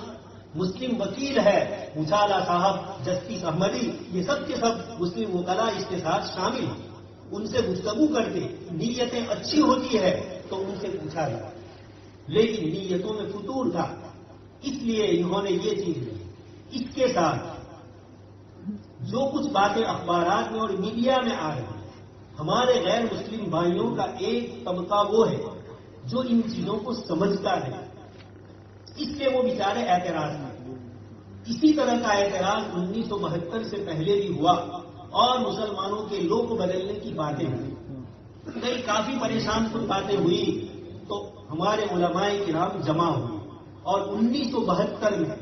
مسلم وکیل ہے مچالا صاحب، جسٹس احمدی، یہ سب کے سب مسلم وکلاء اس کے ساتھ شامل ہیں. ان سے گفتگو کرتے، نیتیں اچھی ہوتی ہے تو ان سے پوچھا گیا، لیکن نیتوں میں فتور تھا، اس لیے انہوں نے یہ چیز لی. اس کے ساتھ جو کچھ باتیں اخبارات میں اور میڈیا میں آ رہی ہیں، ہمارے غیر مسلم بھائیوں کا ایک طبقہ وہ ہے جو ان چیزوں کو سمجھتا ہے، اس لیے وہ بیچارے اعتراض کرتے. اسی طرح کا اعتراض 1972 سے پہلے بھی ہوا اور مسلمانوں کے لوگ بدلنے کی باتیں ہوئی، کئی کافی پریشان کن باتیں ہوئی تو ہمارے علماء کرام جمع ہوئے اور 1972 میں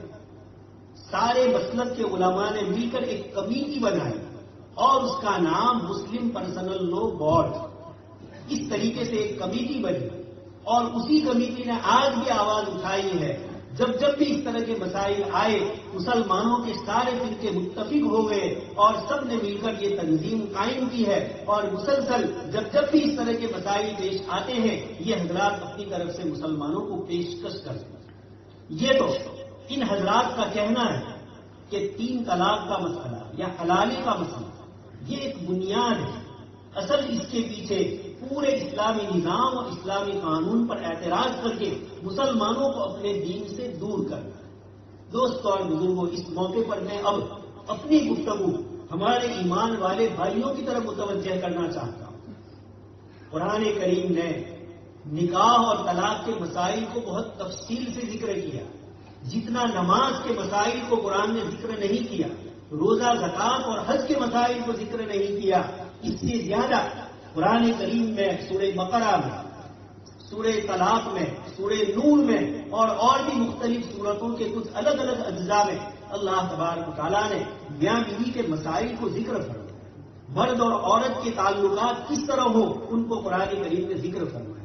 سارے مسلک کے علماء نے مل کر ایک کمیٹی بنائی اور اس کا نام مسلم پرسنل لا بورڈ. اس طریقے سے ایک کمیٹی بنی اور اسی کمیٹی نے آج بھی آواز اٹھائی ہے. جب بھی اس طرح کے مسائل آئے، مسلمانوں کے سارے فرقے متفق ہو گئے اور سب نے مل کر یہ تنظیم قائم کی ہے، اور مسلسل جب بھی اس طرح کے مسائل پیش آتے ہیں یہ حضرات اپنی طرف سے مسلمانوں کو پیشکش کرتے ہیں. یہ تو ان حضرات کا کہنا ہے کہ 3 طلاق کا مسئلہ یا حلالی کا مسئلہ یہ ایک بنیاد ہے. اصل اس کے پیچھے پورے اسلامی نظام اور اسلامی قانون پر اعتراض کر کے مسلمانوں کو اپنے دین سے دور کرنا. دوستوں اور بزرگوں، اس موقع پر میں اب اپنی گفتگو ہمارے ایمان والے بھائیوں کی طرف متوجہ کرنا چاہتا ہوں. قرآن کریم نے نکاح اور طلاق کے مسائل کو بہت تفصیل سے ذکر کیا. جتنا نماز کے مسائل کو قرآن نے ذکر نہیں کیا، روزہ، زکوٰۃ اور حج کے مسائل کو ذکر نہیں کیا، اس سے زیادہ قرآن کریم میں سورہ بقرہ میں، سورہ طلاق میں، سورہ نور میں اور بھی مختلف سورتوں کے کچھ الگ الگ اجزاء میں اللہ تبارک و تعالیٰ نے میاں بیوی کے مسائل کو ذکر فرمایا. مرد اور عورت کے تعلقات کس طرح ہوں ان کو قرآن کریم نے ذکر فرمایا.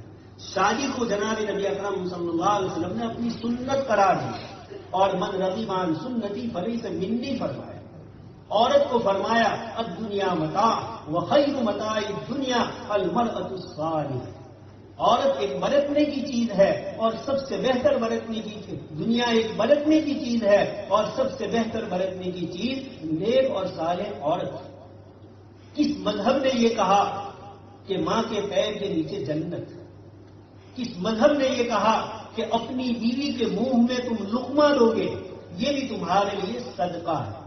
شادی کو جناب نبی اکرم صلی اللہ علیہ وسلم نے اپنی سنت قرار دی اور من رغب عن سنتی فلیس منی فرمایا. عورت کو فرمایا الدنیا متاع وخیر متاع الدنیا المرأة الصالحہ. عورت ایک برتنے کی چیز ہے اور سب سے بہتر برتنے کی چیز، دنیا ایک برتنے کی چیز ہے اور سب سے بہتر برتنے کی چیز نیک اور صالح عورت. کس مذہب نے یہ کہا کہ ماں کے پیر کے نیچے جنت؟ کس مذہب نے یہ کہا کہ اپنی بیوی کے منہ میں تم لقمہ دو گے یہ بھی تمہارے لیے صدقہ ہے؟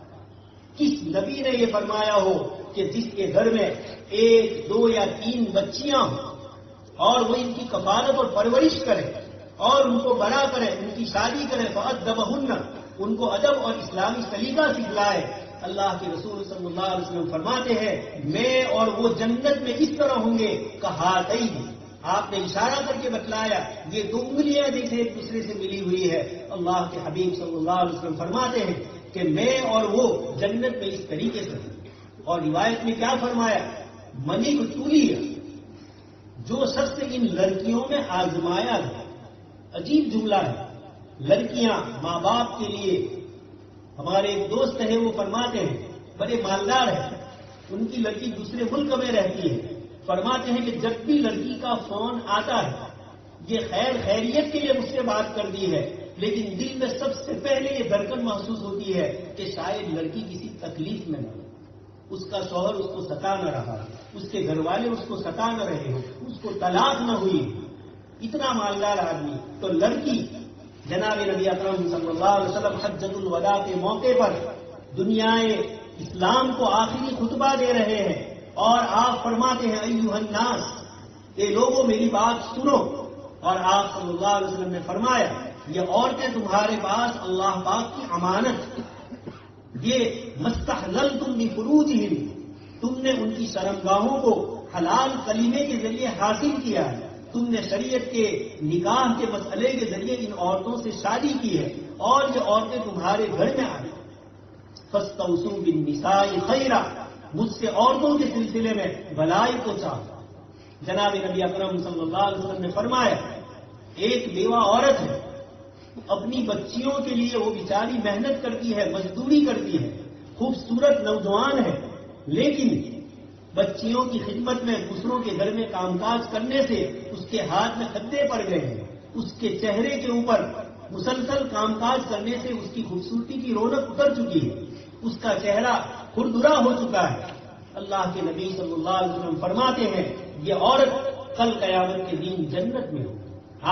کس نبی نے یہ فرمایا ہو کہ جس کے گھر میں 1، 2 یا 3 بچیاں ہوں اور وہ ان کی کفالت اور پرورش کرے اور ان کو بڑا کرے، ان کی شادی کرے، فأدبہن، ان کو ادب اور اسلامی سلیقہ سکھلائے. اللہ کے رسول صلی اللہ علیہ وسلم فرماتے ہیں میں اور وہ جنت میں اس طرح ہوں گے کہاتین. آپ نے اشارہ کر کے بتلایا یہ 2 انگلیاں جیسے ایک دوسرے سے ملی ہوئی ہے. اللہ کے حبیب صلی اللہ علیہ وسلم فرماتے ہیں کہ میں اور وہ جنت میں اس طریقے سے ہوں. اور روایت میں کیا فرمایا؟ منی قتولیہ، جو شخص ان لڑکیوں میں آزمایا گیا. عجیب جملہ ہے. لڑکیاں ماں باپ کے لیے، ہمارے ایک دوست ہیں وہ فرماتے ہیں بڑے مالدار ہیں، ان کی لڑکی دوسرے ملک میں رہتی ہے. فرماتے ہیں کہ جب بھی لڑکی کا فون آتا ہے یہ خیریت کے لیے مجھ سے بات کر دی ہے، لیکن دل میں سب سے پہلے یہ دھڑکن محسوس ہوتی ہے کہ شاید لڑکی کسی تکلیف میں نہ ہو، اس کا شوہر اس کو ستا نہ رہا، اس کے گھر والے اس کو ستا نہ رہے ہو، اس کو طلاق نہ ہوئی. اتنا مالدار آدمی. تو لڑکی جناب نبی اکرم صلی اللہ علیہ وسلم حجۃ الوداع کے موقع پر دنیا اسلام کو آخری خطبہ دے رہے ہیں اور آپ فرماتے ہیں ایھا الناس، اے لوگوں میری بات سنو. اور آپ صلی اللہ علیہ وسلم نے فرمایا یہ عورتیں تمہارے پاس اللہ پاک کی امانت، یہ مستحللتم بفروجہم، تم نے ان کی شرمگاہوں کو حلال کلمے کے ذریعے حاصل کیا ہے، تم نے شریعت کے نکاح کے مسئلے کے ذریعے ان عورتوں سے شادی کی ہے اور یہ عورتیں تمہارے گھر میں آئی. فاستوصوا بالنساء خیرا، مجھ سے عورتوں کے سلسلے میں بھلائی کو چاہو. جناب نبی اکرم صلی اللہ علیہ وسلم نے فرمایا ایک بیوہ عورت ہے، اپنی بچیوں کے لیے وہ بیچاری محنت کرتی ہے، مزدوری کرتی ہے، خوبصورت نوجوان ہے، لیکن بچیوں کی خدمت میں دوسروں کے گھر میں کام کاج کرنے سے اس کے ہاتھ میں کھدے پڑ گئے ہیں، اس کے چہرے کے اوپر مسلسل کام کاج کرنے سے اس کی خوبصورتی کی رونق اتر چکی ہے، اس کا چہرہ کھردرا ہو چکا ہے۔ اللہ کے نبی صلی اللہ علیہ وسلم فرماتے ہیں یہ عورت کل قیامت کے دن جنت میں ہو۔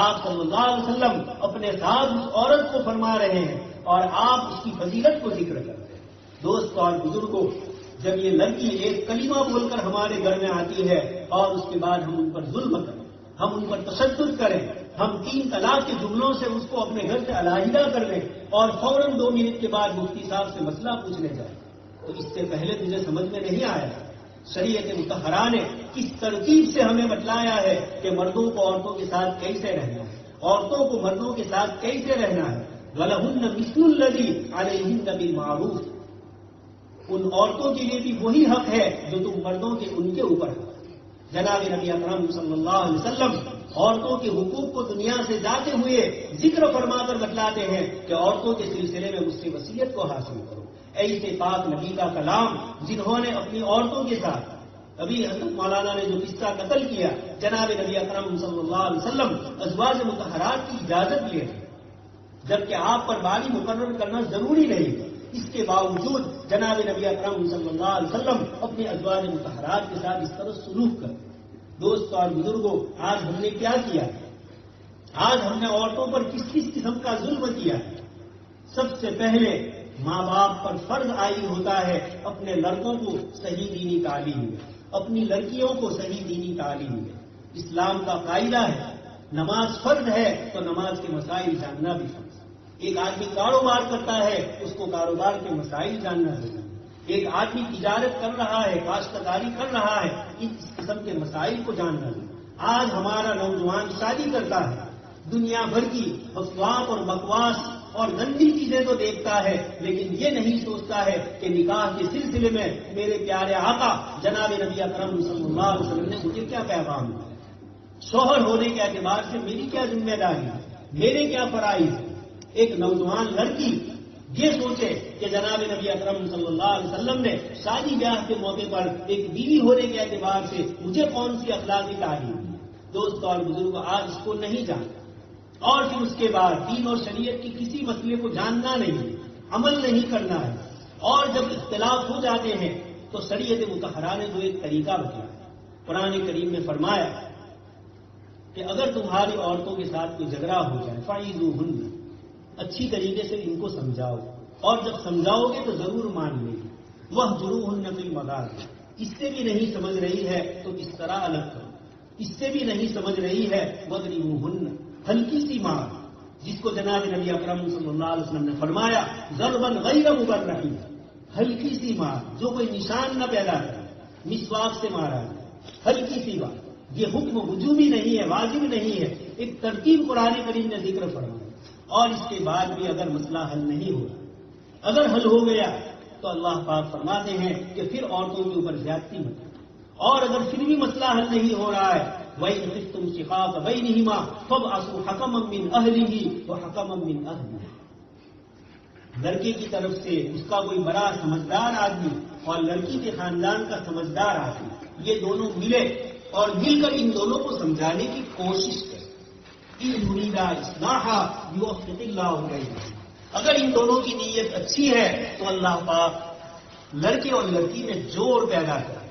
آپ صلی اللہ علیہ وسلم اپنے ساتھ اس عورت کو فرما رہے ہیں اور آپ اس کی فضیلت کو ذکر کرتے ہیں۔ دوستوں اور بزرگوں، جب یہ لڑکی ایک کلمہ بول کر ہمارے گھر میں آتی ہے اور اس کے بعد ہم ان پر ظلم کریں، ہم ان پر تشدد کریں، ہم 3 طلاق کے جملوں سے اس کو اپنے گھر سے علیحدہ کر لیں اور فوراً 2 منٹ کے بعد مفتی صاحب سے مسئلہ پوچھنے جائیں، تو اس سے پہلے مجھے سمجھ میں نہیں آیا شریعت مطہرہ نے کس ترتیب سے ہمیں بتلایا ہے کہ مردوں کو عورتوں کے ساتھ کیسے رہنا ہے، عورتوں کو مردوں کے ساتھ کیسے رہنا ہے۔ وَلَهُنَّ مِثْلُ الَّذِي عَلَيْهِنَّ بِالْمَعْرُوفِ، ان عورتوں کے لیے بھی وہی حق ہے جو تم مردوں کے ان کے اوپر ہے۔ جناب نبی اکرم صلی اللہ علیہ وسلم عورتوں کے حقوق کو دنیا سے جاتے ہوئے ذکر فرما کر بتلاتے ہیں کہ عورتوں کے سلسلے میں مجھ سے وصیت کو حاصل کرو۔ ایسے پاک نبی کا کلام جنہوں نے اپنی عورتوں کے ساتھ، ابھی حضرت مولانا نے جو قصہ نقل کیا، جناب نبی اکرم صلی اللہ علیہ وسلم ازواج مطہرات کی اجازت لیے جبکہ آپ پر بالی مقرر کرنا ضروری نہیں، اس کے باوجود جناب نبی اکرم صلی اللہ علیہ وسلم اپنے ازواج مطہرات کے ساتھ اس طرح سلوک کر۔ دوستوں اور بزرگوں، آج ہم نے کیا کیا؟ آج ہم نے عورتوں پر کس کس قسم کا ظلم کیا ہے؟ سب سے پہلے ماں باپ پر فرض عائد ہوتا ہے اپنے لڑکوں کو صحیح دینی تعلیم دے، اپنی لڑکیوں کو صحیح دینی تعلیم دے۔ اسلام کا قاعدہ ہے نماز فرض ہے تو نماز کے مسائل جاننا بھی فرض ہے۔ ایک آدمی کاروبار کرتا ہے، اس کو کاروبار کے مسائل جاننا ضروری ہے۔ ایک آدمی تجارت کر رہا ہے، کاشتکاری کر رہا ہے، اس قسم کے مسائل کو جاننا ضروری ہے۔ آج ہمارا نوجوان شادی کرتا ہے، دنیا بھر کی افواہ اور بکواس اور گندی چیزیں تو دیکھتا ہے، لیکن یہ نہیں سوچتا ہے کہ نکاح کے سلسلے میں میرے پیارے آقا جناب نبی اکرم صلی اللہ علیہ وسلم نے مجھے کیا پیغام دیا، شوہر ہونے کے اعتبار سے میری کیا ذمہ داری ہے، میرے کیا فرائض ہے۔ ایک نوجوان لڑکی یہ سوچے کہ جناب نبی اکرم صلی اللہ علیہ وسلم نے شادی بیاہ کے موقع پر ایک بیوی ہونے کے اعتبار سے مجھے کون سی اخلاقی تعلیم دی۔ دوستوں اور بزرگوں، آج اس کو نہیں جانتا، اور پھر اس کے بعد دین اور شریعت کی کسی مسئلے کو جاننا نہیں، عمل نہیں کرنا ہے، اور جب اختلاف ہو جاتے ہیں تو شریعت مطہرہ نے جو ایک طریقہ بتایا، قرآن کریم میں فرمایا کہ اگر تمہاری عورتوں کے ساتھ کوئی جھگڑا ہو جائے فَعِظُوهُنَّ، اچھی طریقے سے ان کو سمجھاؤ، اور جب سمجھاؤ گے تو ضرور مان لیں گے۔ وَاهْجُرُوهُنَّ فِي الْمَضَاجِعِ، اس سے بھی نہیں سمجھ رہی ہے تو اس طرح الگ کرو، اس سے بھی نہیں سمجھ رہی ہے وَاضْرِبُوهُنَّ، ہلکی سی مار، جس کو جناب نبی اکرم صلی اللہ علیہ وسلم نے فرمایا ضرباً غیر مبرح، ہلکی سی مار جو کوئی نشان نہ پیدا کرے، مسواک سے مارا ہے، ہلکی سی بات۔ یہ حکم وجوبی نہیں ہے، واجب نہیں ہے، ایک ترتیب قرآن کریم نے ذکر فرمایا۔ اور اس کے بعد بھی اگر مسئلہ حل نہیں ہو رہا، اگر حل ہو گیا تو اللہ پاک فرماتے ہیں کہ پھر عورتوں کے اوپر زیادتی مت، اور اگر پھر بھی مسئلہ حل نہیں ہو رہا ہے وَإِنْ خِفْتُمْ شِقَاقَ بَيْنِهِمَا فَابْعَثُوا حَكَمًا مِّنْ أَهْلِهِ وَحَكَمًا مِّنْ أَهْلِهَا، لڑکے کی طرف سے اس کا کوئی بڑا سمجھدار آدمی اور لڑکی کے خاندان کا سمجھدار آدمی، یہ دونوں ملے اور مل کر ان دونوں کو سمجھانے کی کوشش کریں۔ اِن يُرِيدَا إِصْلَاحًا يُوَفِّقِ اللَّهُ بَيْنَهُمَا، اگر ان دونوں کی نیت اچھی ہے تو اللہ پاک لڑکے اور لڑکی میں جوڑ پیدا کرے۔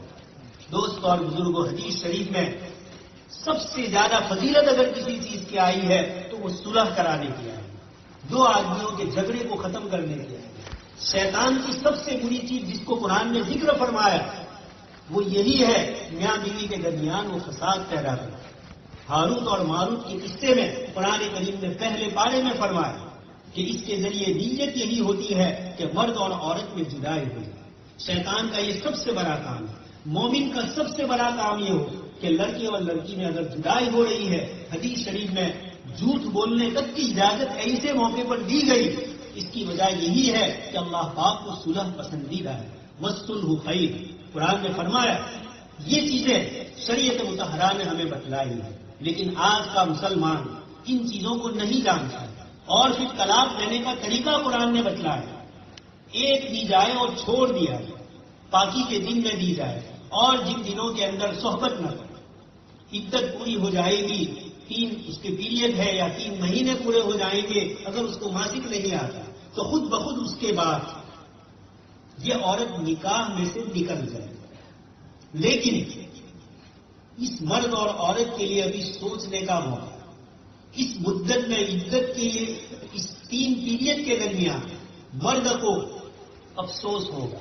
دوستوں اور بزرگوں، حدیث شریف میں سب سے زیادہ فضیلت اگر کسی چیز کی آئی ہے تو وہ صلح کرانے کی آئی، دو آدمیوں کے جھگڑے کو ختم کرنے کی آئی۔ شیطان کی سب سے بری چیز جس کو قرآن نے ذکر فرمایا وہ یہی ہے میاں بیوی کے درمیان وہ فساد پیدا کرنا۔ ہاروت اور ماروت کے قصے میں قرآن کریم نے پہلے پارے میں فرمایا کہ اس کے ذریعے نیت یہی ہوتی ہے کہ مرد اور عورت میں جدائی ہوئی۔ شیطان کا یہ سب سے بڑا کام ہے۔ مومن کا سب سے بڑا کام یہ ہو کہ لڑکی اور لڑکی میں اگر جدائی ہو رہی ہے، حدیث شریف میں جھوٹ بولنے تک کی اجازت ایسے موقع پر دی گئی، اس کی وجہ یہی ہے کہ اللہ پاک کو صلح پسندیدہ ہے۔ وَالصُّلْحُ خَيْرٌ، قرآن نے فرمایا یہ چیزیں شریعت مطہرہ نے ہمیں بتلائی ہیں، لیکن آج کا مسلمان ان چیزوں کو نہیں جانتا، اور پھر طلاق دینے کا طریقہ قرآن نے بتلایا، ایک دی جائے اور چھوڑ دیا جائے، پاکی کے دن میں دی جائے، اور جن دنوں کے اندر صحبت نہ کرے، عدت پوری ہو جائے گی، 3 اس کے پیریڈ ہے یا 3 مہینے پورے ہو جائیں گے، اگر اس کو ماسک نہیں آتا تو خود بخود اس کے بعد یہ عورت نکاح میں سے نکل جائے. لیکن اس مرد اور عورت کے لیے ابھی سوچنے کا موقع، اس مدت میں عدت کے لیے اس 3 پیریڈ کے درمیان مرد کو افسوس ہوگا،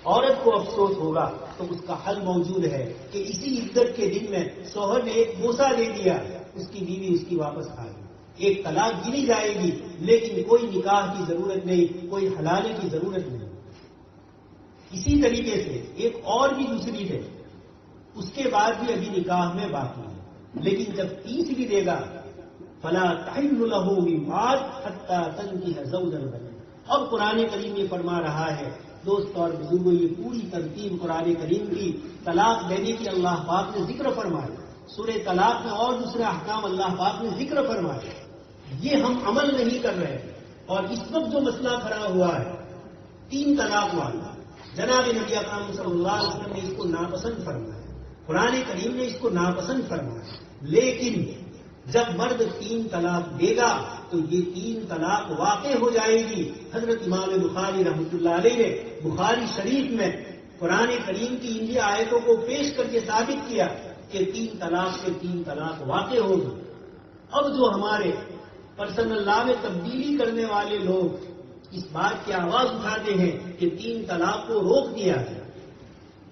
عورت کو افسوس ہوگا، تو اس کا حل موجود ہے کہ اسی عدت کے دن میں شوہر نے ایک بوسہ دے دیا، اس کی بیوی اس کی واپس آ گئی، ایک طلاق گنی جائے گی، لیکن کوئی نکاح کی ضرورت نہیں، کوئی حلالے کی ضرورت نہیں. اسی طریقے سے ایک اور بھی دوسری ہے، اس کے بعد بھی ابھی نکاح میں باقی ہے، لیکن جب تیسری دے گا فلا تحل له من بعد حتى تنكح زوجا غيره. اب قرآن کریم یہ فرما رہا ہے، دوست اور بزرگوں، یہ پوری ترتیب قرآن کریم کی طلاق دینے کی اللہ پاک نے ذکر فرمایا، سورہ طلاق میں اور دوسرے احکام اللہ پاک نے ذکر فرمایا. یہ ہم عمل نہیں کر رہے، اور اس وقت جو مسئلہ کھڑا ہوا ہے 3 طلاق والا، جناب نبی اکرم صلی اللہ علیہ وسلم نے اس کو ناپسند فرمایا، قرآن کریم نے اس کو ناپسند فرمایا. لیکن جب مرد 3 طلاق دے گا تو یہ 3 طلاق واقع ہو جائے گی. حضرت امام بخاری رحمۃ اللہ علیہ نے بخاری شریف میں قرآن کریم کی ان آیتوں کو پیش کر کے ثابت کیا کہ 3 طلاق سے 3 طلاق واقع ہوگی. اب جو ہمارے پرسنل لا میں تبدیلی کرنے والے لوگ اس بات کی آواز اٹھاتے ہیں کہ 3 طلاق کو روک دیا ہے،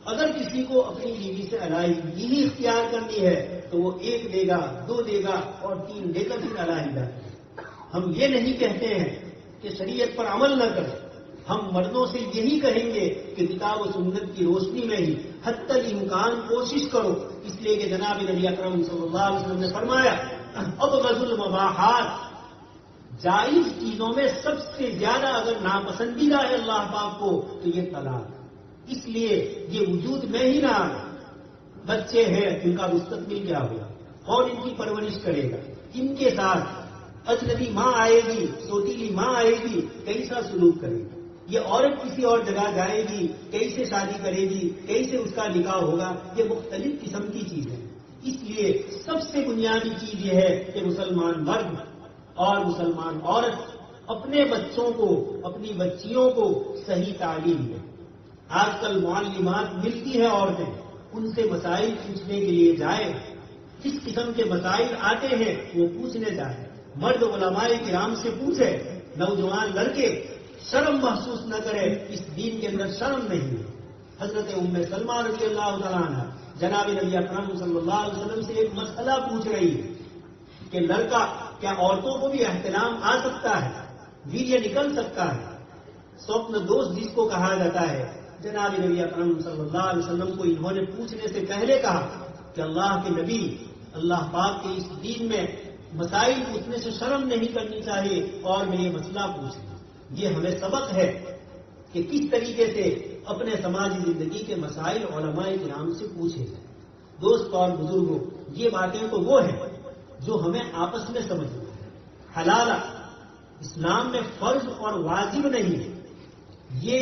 اگر کسی کو اپنی بیوی سے علیحدگی ہی اختیار کرنی ہے تو وہ 1 دے گا، 2 دے گا اور 3 دے کر پھر علیحدہ. ہم یہ نہیں کہتے ہیں کہ شریعت پر عمل نہ کریں، ہم مردوں سے یہی کہیں گے کہ کتاب و سنت کی روشنی میں ہی حتی الامکان کوشش کرو، اس لیے کہ جناب نبی اکرم صلی اللہ علیہ وسلم نے فرمایا ابغض المباحات، جائز چیزوں میں سب سے زیادہ اگر ناپسندیدہ ہے اللہ پاک کو تو یہ طلاق. اس لیے یہ وجود میں ہی نہ آئے. بچے ہیں، ان کا مستقبل کیا ہوگا، اور ان کی پرورش کرے گا، ان کے ساتھ اجنبی ماں آئے گی، سوتیلی ماں آئے گی، کیسا سلوک کرے گی. یہ عورت کسی اور جگہ جائے گی، کیسے شادی کرے گی، کیسے اس کا نکاح ہوگا. یہ مختلف قسم کی چیزیں ہیں. اس لیے سب سے بنیادی چیز یہ ہے کہ مسلمان مرد اور مسلمان عورت اپنے بچوں کو، اپنی بچیوں کو صحیح تعلیم دیں. آج کل معلمات ملتی ہیں عورتیں، ان سے مسائل پوچھنے کے لیے جائے، جس قسم کے مسائل آتے ہیں وہ پوچھنے جائے. مرد علماء کرام سے پوچھے، نوجوان لڑکے شرم محسوس نہ کرے، اس دین کے اندر شرم نہیں ہے. حضرت ام سلمہ رضی اللہ تعالیٰ عنہ جناب نبی اکرم صلی اللہ علیہ وسلم سے ایک مسئلہ پوچھ رہی ہے کہ لڑکا کیا عورتوں کو بھی احتلام آ سکتا ہے، ویریہ نکل سکتا ہے. سوپن دوست جس کو کہا جاتا ہے، جناب نبی اکرم صلی اللہ علیہ وسلم کو انہوں نے پوچھنے سے پہلے کہا کہ اللہ کے نبی، اللہ پاک کے اس دین میں مسائل پوچھنے سے شرم نہیں کرنی چاہیے، اور میں یہ مسئلہ پوچھوں. یہ ہمیں سبق ہے کہ کس طریقے سے اپنے سماجی زندگی کے مسائل علماء کرام سے پوچھے جائیں. دوست اور بزرگوں، یہ باتیں تو وہ ہیں جو ہمیں آپس میں سمجھنا ہے. حلال اسلام میں فرض اور واجب نہیں ہے. یہ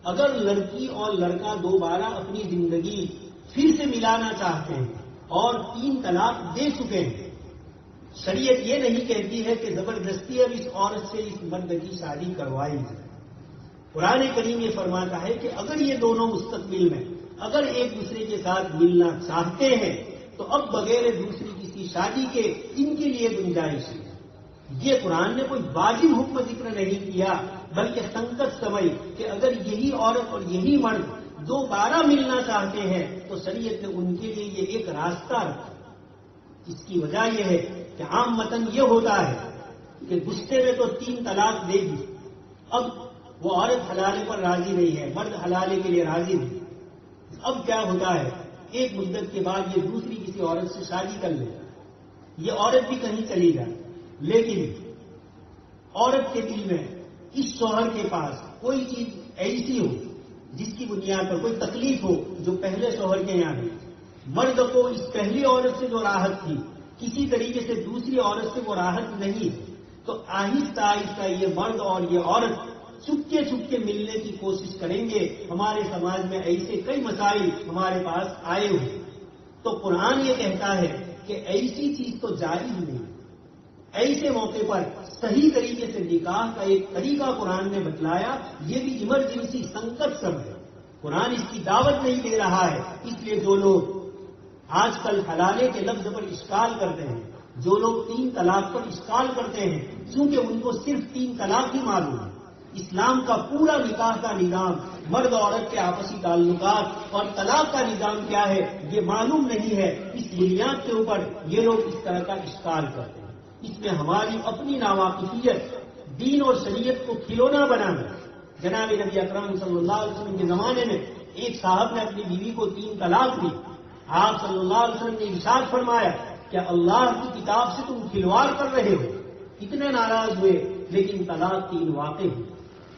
اگر لڑکی اور لڑکا دوبارہ اپنی زندگی پھر سے ملانا چاہتے ہیں اور 3 طلاق دے چکے ہیں، شریعت یہ نہیں کہتی ہے کہ زبردستی اب اس عورت سے اس مرد کی شادی کروائی جائے. قرآن کریم یہ فرماتا ہے کہ اگر یہ دونوں مستقبل میں اگر ایک دوسرے کے ساتھ ملنا چاہتے ہیں تو اب بغیر دوسری کسی شادی کے ان کے لیے گنجائش ہے. یہ قرآن نے کوئی واجب حکم ذکر نہیں کیا، بلکہ سنکٹ سمجھ کہ اگر یہی عورت اور یہی مرد دوبارہ ملنا چاہتے ہیں تو شریعت نے ان کے لیے یہ ایک راستہ رکھا. اس کی وجہ یہ ہے کہ عام متن یہ ہوتا ہے کہ غصے میں تو 3 طلاق دے گی، اب وہ عورت حلالے پر راضی نہیں ہے، مرد حلالے کے لیے راضی نہیں. اب کیا ہوتا ہے، ایک مدت کے بعد یہ دوسری کسی عورت سے شادی کر لے، یہ عورت بھی کہیں چلی جائے، لیکن عورت کے دل میں اس شوہر کے پاس کوئی چیز ایسی ہو جس کی بنیاد پر کوئی تکلیف ہو جو پہلے شوہر کے یہاں نہیں. مرد کو اس پہلی عورت سے جو راحت تھی کسی طریقے سے دوسری عورت سے وہ راحت نہیں، تو آہستہ آہستہ یہ مرد اور یہ عورت چھپ کے ملنے کی کوشش کریں گے. ہمارے سماج میں ایسے کئی مسائل ہمارے پاس آئے ہوئے. تو قرآن یہ کہتا ہے کہ ایسی چیز تو جائز نہیں. ایسے موقع پر صحیح طریقے سے نکاح کا ایک طریقہ قرآن نے بتلایا. یہ بھی ایمرجنسی سنکٹ سب ہے. قرآن اس کی دعوت نہیں دے رہا ہے. اس لیے جو لوگ آج کل حلالے کے لفظ پر اشکال کرتے ہیں، جو لوگ 3 طلاق پر اشکال کرتے ہیں، چونکہ ان کو صرف 3 طلاق ہی معلوم ہے. اسلام کا پورا نکاح کا نظام، مرد عورت کے آپسی تعلقات اور طلاق کا نظام کیا ہے یہ معلوم نہیں ہے. اس بنیاد کے اوپر یہ لوگ اس طرح کا اشکال کرتے ہیں. اس میں ہماری اپنی ناواقفیت، دین اور شریعت کو کھلونا بنانا. جناب نبی اکرم صلی اللہ علیہ وسلم کے زمانے میں ایک صاحب نے اپنی بیوی کو 3 طلاق دی. آپ صلی اللہ علیہ وسلم نے ارشاد فرمایا کہ اللہ کی کتاب سے تم کھلواڑ کر رہے ہو. اتنے ناراض ہوئے لیکن طلاق 3 واقع ہوئی.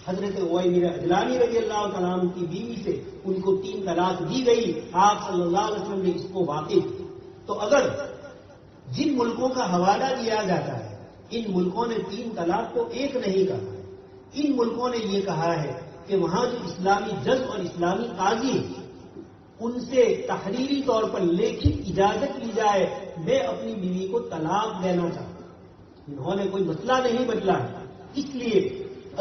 حضرت عویمر اجلانی رضی اللہ تعالیٰ عنہ کی بیوی سے ان کو 3 طلاق دی گئی. آپ صلی اللہ علیہ وسلم نے اس کو واقع کی. تو اگر جن ملکوں کا حوالہ دیا جاتا ہے، ان ملکوں نے 3 طلاق کو ایک نہیں کہا. ان ملکوں نے یہ کہا ہے کہ وہاں جو اسلامی جج اور اسلامی قاضی ان سے تحریری طور پر لکھت اجازت لی جائے میں اپنی بیوی کو طلاق دینا چاہتا ہوں. انہوں نے کوئی مسئلہ نہیں بدلا. اس لیے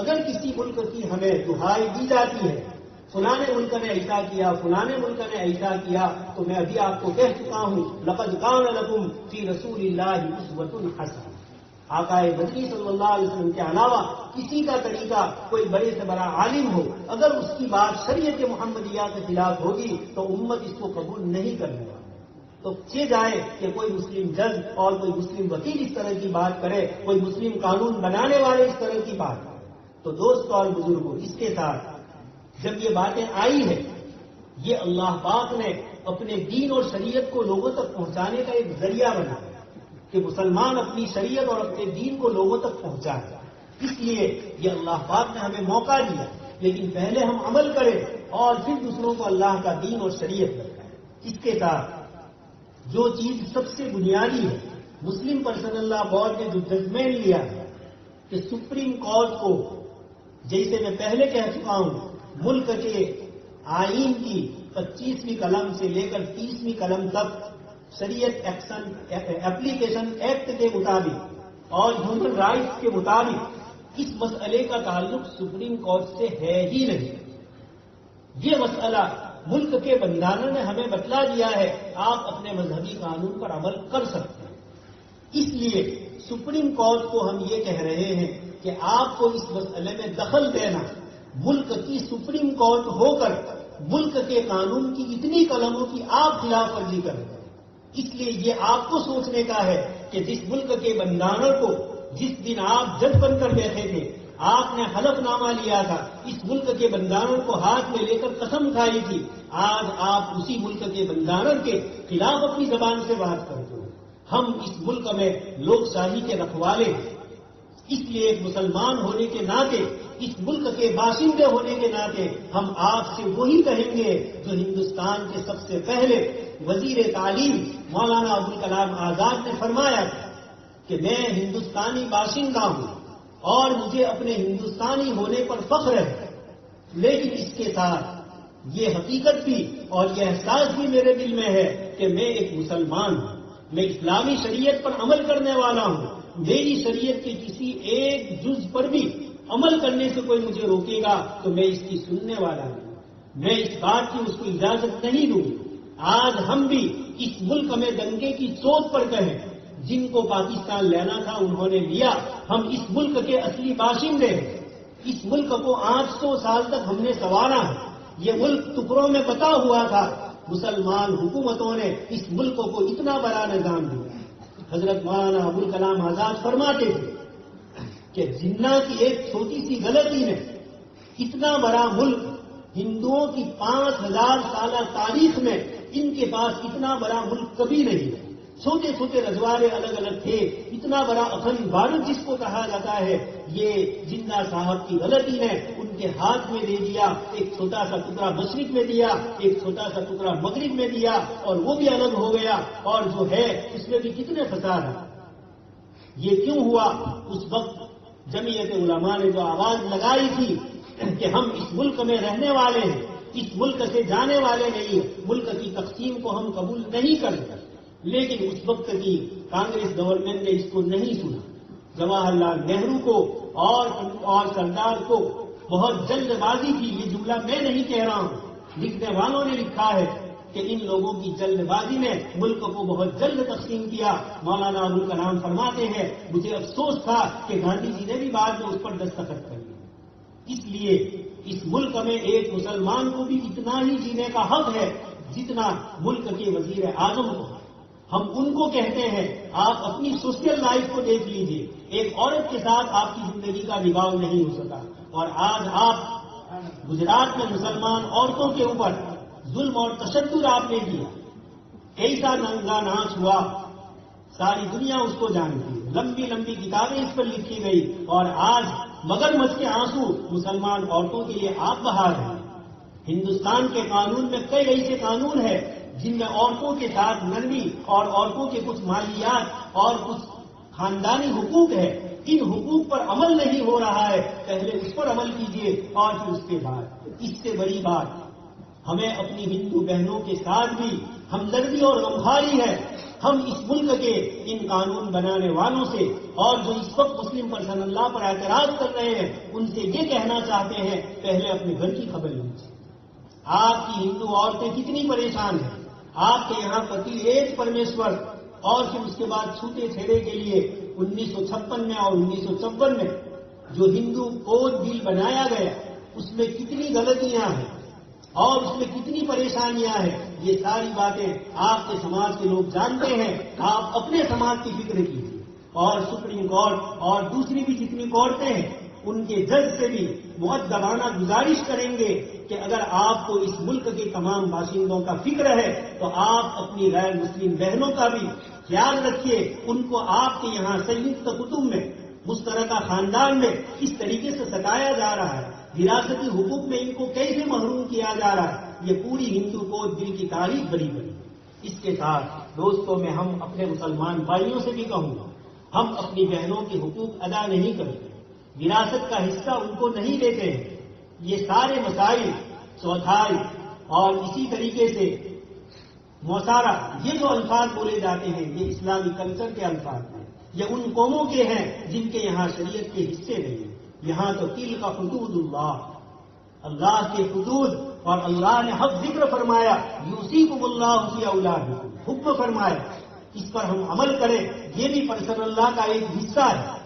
اگر کسی ملک کی ہمیں دہائی دی جاتی ہے فلاں ملک نے ایسا کیا، فلاں ملک نے ایسا کیا، تو میں ابھی آپ کو کہہ چکا ہوں لقد کان لکم فی رسول اللہ اسوۃ حسنہ. آقا مدنی صلی اللہ علیہ وسلم کے علاوہ کسی کا طریقہ کوئی بڑے سے بڑا عالم ہو، اگر اس کی بات شریعت محمدیہ کے خلاف ہوگی تو امت اس کو قبول نہیں کرنے والی. تو چہ جائے کہ کوئی مسلم جج اور کوئی مسلم وکیل اس طرح کی بات کرے، کوئی مسلم قانون بنانے والے اس طرح کی بات کرے. تو دوستو اور بزرگوں، اس کے ساتھ جب یہ باتیں آئی ہے، یہ اللہ پاک نے اپنے دین اور شریعت کو لوگوں تک پہنچانے کا ایک ذریعہ بنایا کہ مسلمان اپنی شریعت اور اپنے دین کو لوگوں تک پہنچائے. اس لیے یہ اللہ پاک نے ہمیں موقع دیا، لیکن پہلے ہم عمل کریں اور پھر دوسروں کو اللہ کا دین اور شریعت بتائیں. اس کے ساتھ جو چیز سب سے بنیادی ہے، مسلم پرسنل لا بورڈ نے جو ججمنٹ لیا ہے کہ سپریم کورٹ کو، جیسے میں پہلے کہہ چکا ہوں، ملک کے آئین کی 25ویں کلم سے لے کر 30ویں کلم تک شریعت ایپلیکیشن ایکٹ کے مطابق اور ہیومن رائٹس کے مطابق اس مسئلے کا تعلق سپریم کورٹ سے ہے ہی نہیں. یہ مسئلہ ملک کے بندانوں نے ہمیں بتلا دیا ہے، آپ اپنے مذہبی قانون پر عمل کر سکتے ہیں. اس لیے سپریم کورٹ کو ہم یہ کہہ رہے ہیں کہ آپ کو اس مسئلے میں دخل دینا، ملک کی سپریم کورٹ ہو کر ملک کے قانون کی اتنی قلموں کی آپ خلاف ورزی کر رہے ہیں. اس لیے یہ آپ کو سوچنے کا ہے کہ جس ملک کے بندانوں کو جس دن آپ جج بن کر بیٹھے تھے، آپ نے حلف نامہ لیا تھا، اس ملک کے بندانوں کو ہاتھ میں لے کر قسم کھائی تھی، آج آپ اسی ملک کے بندانوں کے خلاف اپنی زبان سے بات کرتے ہو. ہم اس ملک میں لوک شاہی کے رکھوالے ہیں. اس لیے ایک مسلمان ہونے کے ناطے، اس ملک کے باشندے ہونے کے ناطے ہم آپ سے وہی کہیں گے جو ہندوستان کے سب سے پہلے وزیر تعلیم مولانا ابوالکلام آزاد نے فرمایا تھا کہ میں ہندوستانی باشندہ ہوں اور مجھے اپنے ہندوستانی ہونے پر فخر ہے، لیکن اس کے ساتھ یہ حقیقت بھی اور یہ احساس بھی میرے دل میں ہے کہ میں ایک مسلمان ہوں، میں اسلامی شریعت پر عمل کرنے والا ہوں. میری شریعت کے کسی ایک جز پر بھی عمل کرنے سے کوئی مجھے روکے گا تو میں اس کی سننے والا ہوں. میں اس بات کی اس کو اجازت نہیں دوں. آج ہم بھی اس ملک میں دنگے کی چوٹ پر کہیں، جن کو پاکستان لینا تھا انہوں نے لیا. ہم اس ملک کے اصلی باشندے ہیں. اس ملک کو 800 سال تک ہم نے سنوارا ہے. یہ ملک ٹکڑوں میں بٹا ہوا تھا. مسلمان حکومتوں نے اس ملک کو اتنا بڑا نظام دیا. حضرت مولانا ابوالکلام آزاد فرماتے تھے کہ جنہ کی ایک چھوٹی سی غلطی نے اتنا بڑا ملک، ہندوؤں کی 5000 سالہ تاریخ میں ان کے پاس اتنا بڑا ملک کبھی نہیں ہے. چھوٹے چھوٹے رجواڑے الگ الگ تھے. اتنا بڑا اخند بھارت جس کو کہا جاتا ہے، یہ جنہ صاحب کی غلطی نے ان کے ہاتھ میں دے دیا. ایک چھوٹا سا ٹکڑا مشرق میں دیا، ایک چھوٹا سا ٹکڑا مغرب میں دیا، اور وہ بھی الگ ہو گیا. اور جو ہے اس میں بھی کتنے فساد ہیں. یہ کیوں ہوا؟ اس وقت جمعیت علماء نے جو آواز لگائی تھی کہ ہم اس ملک میں رہنے والے ہیں، اس ملک سے جانے والے نہیں ہیں، ملک کی تقسیم کو ہم قبول نہیں کرتے. لیکن اس وقت کی کانگریس گورنمنٹ نے اس کو نہیں سنا. جواہر لال نہرو کو اور سردار کو بہت جلد بازی کی. یہ جملہ میں نہیں کہہ رہا ہوں، لکھنے والوں نے لکھا ہے کہ ان لوگوں کی جلد بازی نے ملک کو بہت جلد تقسیم کیا. مولانا ابو کلام فرماتے ہیں مجھے افسوس تھا کہ گاندھی جی نے بھی بعد میں اس پر دستخط کر دیا. اس لیے اس ملک میں ایک مسلمان کو بھی اتنا ہی جینے کا حق ہے جتنا ملک کے وزیر اعظم کو. ہم ان کو کہتے ہیں آپ اپنی سوشل لائف کو دیکھ لیجئے، ایک عورت کے ساتھ آپ کی زندگی کا نبھاؤ نہیں ہو سکا، اور آج آپ گجرات میں مسلمان عورتوں کے اوپر ظلم اور تشدد آپ نے کیا. ایسا ننگا ناچ ہوا، ساری دنیا اس کو جانتی ہے، لمبی لمبی کتابیں اس پر لکھی گئی، اور آج مگر مچھ کے آنسو مسلمان عورتوں کے لیے آپ بہا رہے ہیں. ہندوستان کے قانون میں کئی ایسے قانون ہیں جن میں عورتوں کے ساتھ نرمی اور عورتوں کے کچھ مالیات اور کچھ خاندانی حقوق ہے. ان حقوق پر عمل نہیں ہو رہا ہے، پہلے اس پر عمل کیجیے اور پھر اس کے بعد. اس سے بڑی بات ہمیں اپنی ہندو بہنوں کے ساتھ بھی ہمدردی اور غمخواری ہے. ہم اس ملک کے ان قانون بنانے والوں سے اور جو اس وقت مسلم پرسنل لا پر اعتراض کر رہے ہیں ان سے یہ کہنا چاہتے ہیں پہلے اپنے گھر کی خبر لیجیے. آپ کی ہندو عورتیں کتنی پریشان ہیں. آپ کے یہاں پتی ایک پرمیشور، اور پھر اس کے بعد چھوٹے چھیڑے کے لیے 1956 میں اور 1954 میں جو ہندو کوڈ بل بنایا گیا اس میں کتنی غلطیاں ہیں اور اس میں کتنی پریشانیاں ہیں. یہ ساری باتیں آپ کے سماج کے لوگ جانتے ہیں. آپ اپنے سماج کی فکر کیجیے، اور سپریم کورٹ اور دوسری بھی جتنی کورٹیں ہیں ان کے جج سے بھی مؤدبانہ گزارش کریں گے کہ اگر آپ کو اس ملک کے تمام باشندوں کا فکر ہے تو آپ اپنی غیر مسلم بہنوں کا بھی خیال رکھیے. ان کو آپ کے یہاں سنیکت کٹمب میں، مشترکہ خاندان میں کس طریقے سے ستایا جا رہا ہے، وراثتی حقوق میں ان کو کیسے محروم کیا جا رہا ہے. یہ پوری ہندو کو دل کی تاریخ بڑی بڑی. اس کے ساتھ دوستوں میں ہم اپنے مسلمان بھائیوں سے بھی کہوں گا، ہم اپنی بہنوں کے حقوق ادا نہیں کرتے، وراثت کا حصہ ان کو نہیں دیتے ہیں. یہ سارے مسائل چوتھائی اور اسی طریقے سے موسارا، یہ جو الفاظ بولے جاتے ہیں یہ اسلامی کلچر کے الفاظ ہیں. یہ ان قوموں کے ہیں جن کے یہاں شریعت کے حصے نہیں ہیں. یہاں تو تل کا حدود اللہ، اللہ کے حدود، اور اللہ نے حق ذکر فرمایا یوصیکم اللہ فی اولادکم، حکم فرمایا. اس پر ہم عمل کریں، یہ بھی پرسنل اللہ کا ایک حصہ ہے.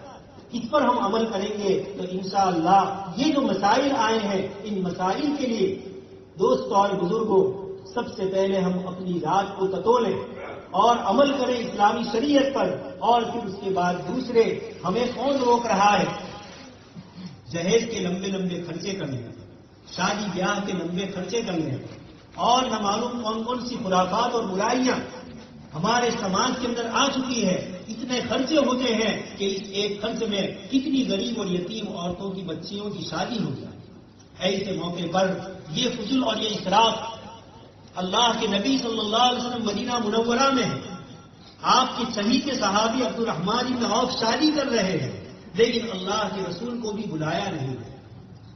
اس پر ہم عمل کریں گے تو انشاءاللہ یہ جو مسائل آئے ہیں ان مسائل کے لیے دوستوں اور بزرگوں سب سے پہلے ہم اپنی ذات کو تتولیں اور عمل کریں اسلامی شریعت پر، اور پھر اس کے بعد دوسرے. ہمیں کون روک رہا ہے جہیز کے لمبے لمبے خرچے کرنے، شادی بیاہ کے لمبے خرچے کرنے، اور نہ معلوم کون کون سی خرافات اور برائیاں ہمارے سماج کے اندر آ چکی ہے. اتنے خرچے ہوتے ہیں کہ اس ایک خرچ میں کتنی غریب اور یتیم عورتوں کی بچیوں کی شادی ہو جائے. ایسے موقع پر یہ فضول اور یہ اسراف اللہ کے نبی صلی اللہ علیہ وسلم مدینہ منورہ میں ہے. آپ کے چہیتے کے صحابی عبد الرحمن بن عوف شادی کر رہے ہیں لیکن اللہ کے رسول کو بھی بلایا نہیں.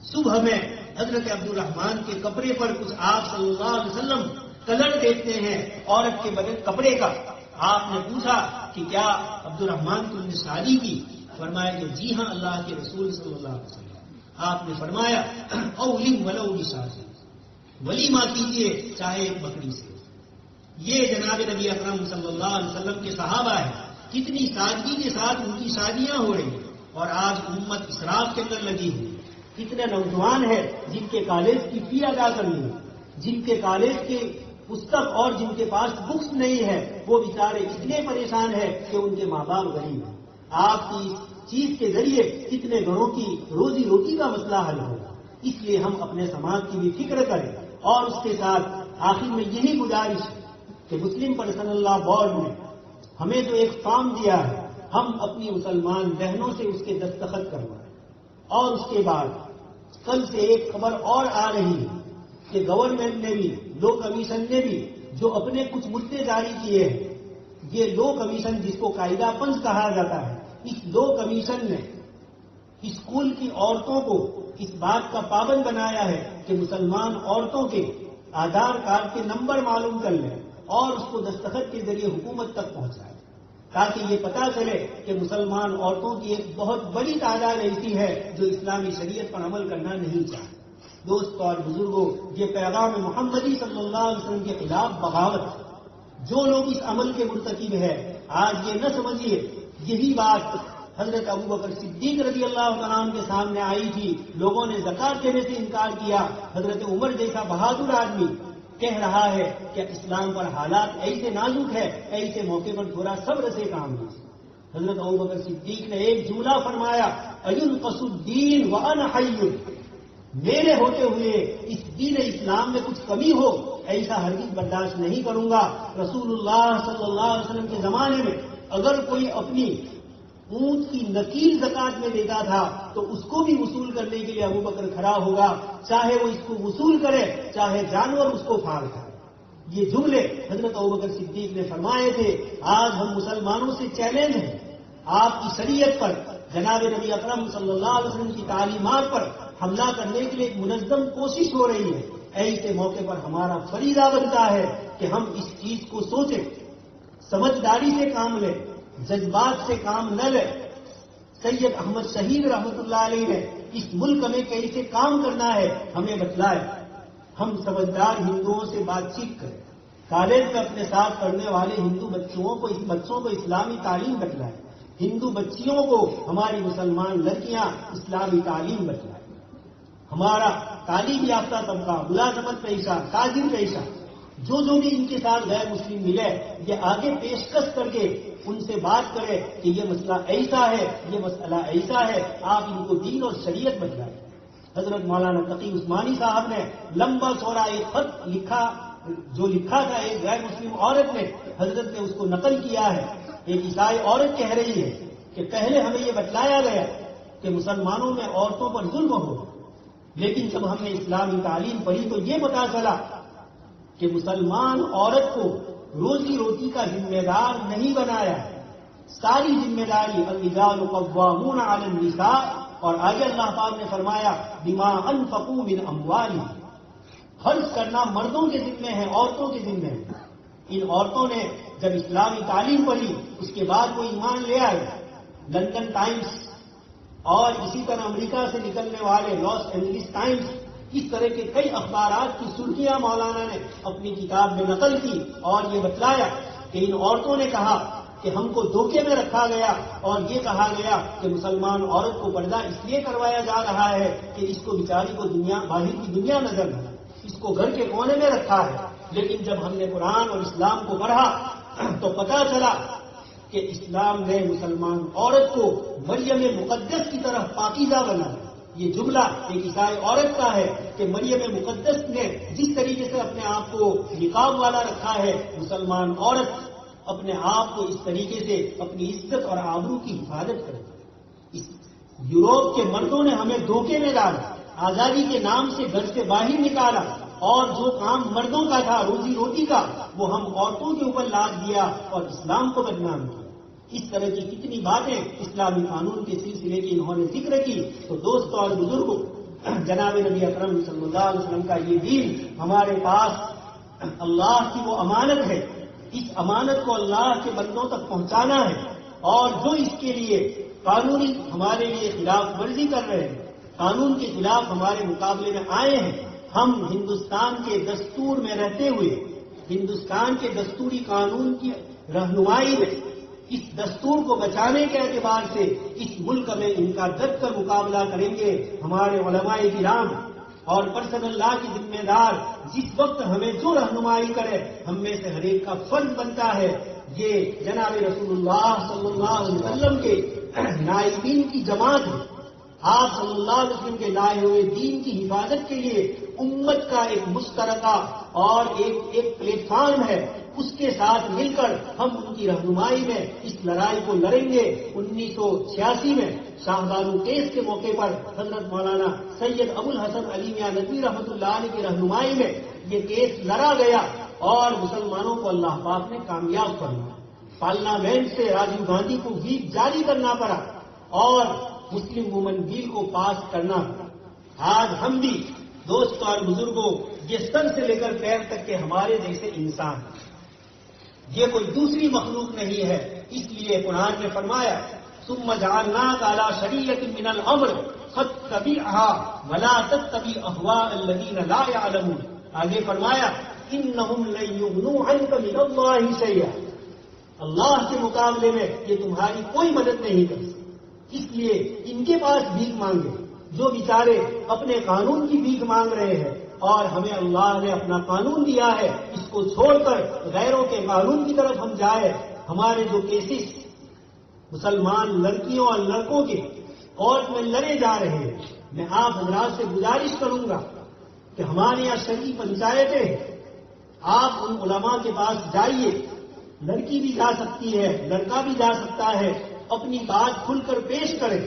صبح میں حضرت عبد الرحمن کے کپڑے پر کچھ آپ صلی اللہ علیہ وسلم کلر دیکھتے ہیں عورت کے بدن کپڑے کا. آپ نے پوچھا کہ کیا عبد الرحمن تم نے شادی کی؟ فرمایا کہ جی ہاں اللہ کے رسول صلی اللہ علیہ وسلم. آپ نے فرمایا اولم ولو بشاۃ، ولیمہ کیجیے چاہے ایک بکری سے. یہ جناب نبی اکرم صلی اللہ علیہ وسلم کے صحابہ ہیں، کتنی سادگی کے ساتھ ان کی شادیاں ہو رہی ہیں. اور آج امت اسراف کے اندر لگی ہوئی. کتنے نوجوان ہیں جن کے کالج کی فی ادا کرنی ہے، جن کے کالج کے پستک اور جن کے پاس بکس نہیں ہے، وہ بیچارے اتنے پریشان ہیں کہ ان کے ماں باپ غریب ہیں. آپ کی اس چیز کے ذریعے کتنے گھروں کی روزی روٹی کا مسئلہ حل ہوگا. اس لیے ہم اپنے سماج کی بھی فکر کریں. اور اس کے ساتھ آخر میں یہی گزارش ہے کہ مسلم پرسنل لا بورڈ نے ہمیں جو ایک فارم دیا ہے ہم اپنی مسلمان بہنوں سے اس کے دستخط کروائیں. اور اس کے بعد کل سے ایک خبر اور آ رہی ہے کہ گورنمنٹ نے بھی، لو کمیشن نے بھی جو اپنے کچھ مدعے جاری کیے ہیں، یہ لو کمیشن جس کو قاعدہ پنچ کہا جاتا ہے، اس لو کمیشن نے اسکول کی عورتوں کو اس بات کا پابند بنایا ہے کہ مسلمان عورتوں کے آدھار کارڈ کے نمبر معلوم کر لیں اور اس کو دستخط کے ذریعے حکومت تک پہنچائیں، تاکہ یہ پتا چلے کہ مسلمان عورتوں کی ایک بہت بڑی تعداد ایسی ہے جو اسلامی شریعت پر عمل کرنا نہیں چاہتے۔ دوستو اور بزرگوں، یہ پیغام محمدی صلی اللہ علیہ وسلم کے خلاف بغاوت ہے۔ جو لوگ اس عمل کے مرتکب ہے، آج یہ نہ سمجھیے یہی بات حضرت ابوبکر صدیق رضی اللہ عنہ کے سامنے آئی تھی، لوگوں نے زکات دینے سے انکار کیا، حضرت عمر جیسا بہادر آدمی کہہ رہا ہے کہ اسلام پر حالات ایسے نازک ہے، ایسے موقع پر تھوڑا صبر سے کام لیجیے۔ حضرت ابوبکر صدیق نے ایک جملہ فرمایا، اَيُنْقَصُ الدِّينُ وَأَنَا حَيٌّ، میرے ہوتے ہوئے اس دین اسلام میں کچھ کمی ہو، ایسا ہرگز برداشت نہیں کروں گا۔ رسول اللہ صلی اللہ علیہ وسلم کے زمانے میں اگر کوئی اپنی اونٹ کی نکیل زکات میں دیتا تھا تو اس کو بھی وصول کرنے کے لیے ابوبکر کھڑا ہوگا، چاہے وہ اس کو وصول کرے چاہے جانور اس کو پھاڑ کرے۔ یہ جملے حضرت ابوبکر صدیق نے فرمائے تھے۔ آج ہم مسلمانوں سے چیلنج ہے، آپ کی شریعت پر، جناب نبی اکرم صلی اللہ علیہ وسلم کی تعلیمات پر حملہ کرنے کے لیے ایک منظم کوشش ہو رہی ہے۔ ایسے موقع پر ہمارا فریضہ بنتا ہے کہ ہم اس چیز کو سوچیں، سمجھداری سے کام لیں، جذبات سے کام نہ لیں۔ سید احمد شہید رحمۃ اللہ علیہ نے اس ملک میں کیسے کام کرنا ہے ہمیں بتلائے۔ ہم سمجھدار ہندوؤں سے بات چیت کریں، کالج میں اپنے ساتھ پڑھنے والے ہندو بچوں کو اسلامی تعلیم بتلائیں، ہندو بچیوں کو ہماری مسلمان لڑکیاں اسلامی تعلیم بتلائیں۔ ہمارا تعلیم یافتہ طبقہ، ملازمت پیشہ، تاجر پیشہ، جو بھی ان کے ساتھ غیر مسلم ملے، یہ آگے پیشکش کر کے ان سے بات کرے کہ یہ مسئلہ ایسا ہے، یہ مسئلہ ایسا ہے، آپ ان کو دین اور شریعت بتلائیں۔ حضرت مولانا تقی عثمانی صاحب نے لمبا چوڑا ایک خط لکھا تھا ایک غیر مسلم عورت نے، حضرت نے اس کو نقل کیا ہے۔ ایک عیسائی عورت کہہ رہی ہے کہ پہلے ہمیں یہ بتلایا گیا کہ مسلمانوں میں عورتوں پر ظلم ہو، لیکن جب ہم نے اسلامی تعلیم پڑھی تو یہ پتا چلا کہ مسلمان عورت کو روزی روٹی کا ذمہ دار نہیں بنایا، ساری ذمہ داری الرجال قوامون علی النساء، اور آگے اللہ پاک نے فرمایا بما انفقوا من اموالہم، خرچ کرنا مردوں کے ذمہ ہے، عورتوں کے ذمہ ہے۔ ان عورتوں نے جب اسلامی تعلیم پڑھی اس کے بعد وہ ایمان لے آئے۔ لندن ٹائمز اور اسی طرح امریکہ سے نکلنے والے لاس اینجلس ٹائمز، اس طرح کے کئی اخبارات کی سرخیاں مولانا نے اپنی کتاب میں نقل کی اور یہ بتلایا کہ ان عورتوں نے کہا کہ ہم کو دھوکے میں رکھا گیا اور یہ کہا گیا کہ مسلمان عورت کو پردہ اس لیے کروایا جا رہا ہے کہ اس کو بیچاری کو باہر کی دنیا نظر نہ آئے، اس کو گھر کے کونے میں رکھا ہے۔ لیکن جب ہم نے قرآن اور اسلام کو پڑھا تو پتا چلا کہ اسلام نے مسلمان عورت کو مریم مقدس کی طرف پاکیزہ بنایا۔ یہ جملہ ایک عیسائی عورت کا ہے کہ مریم مقدس نے جس طریقے سے اپنے آپ کو نقاب والا رکھا ہے، مسلمان عورت اپنے آپ کو اس طریقے سے اپنی عزت اور آبرو کی حفاظت کرے۔ یوروپ کے مردوں نے ہمیں دھوکے میں ڈالا، آزادی کے نام سے گھر سے باہر نکالا، اور جو کام مردوں کا تھا روزی روٹی کا وہ ہم عورتوں کے اوپر لاد دیا اور اسلام کو بدنام کیا۔ اس طرح کی کتنی باتیں اسلامی قانون کے سلسلے کی انہوں نے ذکر کی۔ تو دوستوں اور بزرگوں، جناب نبی اکرم صلی اللہ علیہ وسلم کا یہ دین ہمارے پاس اللہ کی وہ امانت ہے، اس امانت کو اللہ کے بندوں تک پہنچانا ہے، اور جو اس کے لیے قانونی ہمارے لیے خلاف ورزی کر رہے ہیں، قانون کے خلاف ہمارے مقابلے میں آئے ہیں، ہم ہندوستان کے دستور میں رہتے ہوئے، ہندوستان کے دستوری قانون کی رہنمائی میں اس دستور کو بچانے کے اعتبار سے اس ملک میں ان کا ڈٹ کر مقابلہ کریں گے۔ ہمارے علماء کرام اور پرسنل لا کے ذمہ دار جس وقت ہمیں جو رہنمائی کرے، ہم میں سے ہر ایک کا فرض بنتا ہے یہ جناب رسول اللہ صلی اللہ علیہ وسلم کے نائبین کی جماعت ہے۔ آپ صلی اللہ علیہ وسلم کے لائے ہوئے دین کی حفاظت کے لیے امت کا ایک مشترکہ اور ایک پلیٹ فارم ہے، اس کے ساتھ مل کر ہم ان کی رہنمائی میں اس لڑائی کو لڑیں گے۔ 1986 میں شاہ بانو کیس کے موقع پر حضرت مولانا سید ابو الحسن علی میاں ندوی رحمۃ اللہ علیہ کی رہنمائی میں یہ کیس لڑا گیا اور مسلمانوں کو اللہ پاک نے کامیاب فرمایا۔ پارلیمنٹ سے راجیو گاندھی کو ویپ جاری کرنا پڑا اور مسلم وومن بل کو پاس کرنا پڑا۔ آج ہم بھی دوستوں اور بزرگوں یہ سر سے لے کر پیر تک کے ہمارے جیسے انسان، یہ کوئی دوسری مخلوق نہیں ہے. اس لیے قرآن نے فرمایا ثم جعلناک علی شریعۃ من الامر فاتبعها ولا تتبع اهواء الذین لا يعلمون. آگے فرمایا انہم لن یغنوا عنک من اللہ شیئا، اللہ کے مقابلے میں یہ تمہاری کوئی مدد نہیں کر سکتے. اس لیے ان کے پاس بھیک مانگے جو بیچارے اپنے قانون کی بھیک مانگ رہے ہیں، اور ہمیں اللہ نے اپنا قانون دیا ہے، اس کو چھوڑ کر غیروں کے قانون کی طرف ہم جائے. ہمارے جو کیسز مسلمان لڑکیوں اور لڑکوں کے کورٹ میں لڑے جا رہے ہیں، میں آپ حضرات سے گزارش کروں گا کہ ہمارے یہاں شرعی پنچایتیں، آپ ان علماء کے پاس جائیے. لڑکی بھی جا سکتی ہے، لڑکا بھی جا سکتا ہے، اپنی بات کھل کر پیش کرے.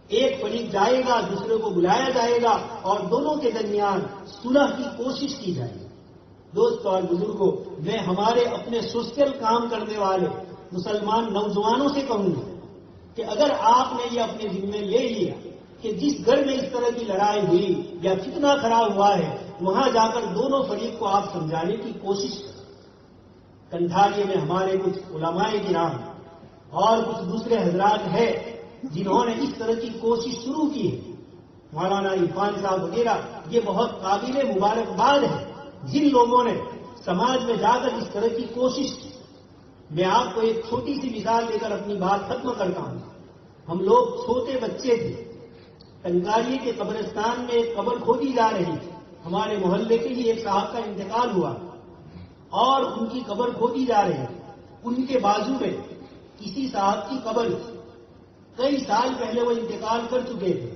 ایک فریق جائے گا، دوسرے کو بلایا جائے گا، اور دونوں کے درمیان صلح کی کوشش کی جائے گی. دوستوں اور بزرگوں، میں ہمارے اپنے سوشل کام کرنے والے مسلمان نوجوانوں سے کہوں گا کہ اگر آپ نے یہ اپنے ذمے لے لیا کہ جس گھر میں اس طرح کی لڑائی ہوئی یا فتنہ کھڑا ہوا ہے، وہاں جا کر دونوں فریق کو آپ سمجھانے کی کوشش کریں. کنٹھاریے میں ہمارے کچھ علماء کرام اور کچھ دوسرے حضرات ہیں جنہوں نے اس طرح کی کوشش شروع کی ہے. مولانا عرفان صاحب وغیرہ، یہ بہت قابل مبارکباد ہے جن لوگوں نے سماج میں جا کر اس طرح کی کوشش کی. میں آپ کو ایک چھوٹی سی مثال دے کر اپنی بات ختم کرتا ہوں. ہم لوگ چھوٹے بچے تھے، کنکاریے کے قبرستان میں ایک قبر کھودی جا رہی تھی. ہمارے محلے کے ہی ایک صاحب کا انتقال ہوا اور ان کی قبر کھودی جا رہی تھی. ان کے بازو میں کسی صاحب کی قبر تھی. کئی سال پہلے وہ انتقال کر چکے تھے،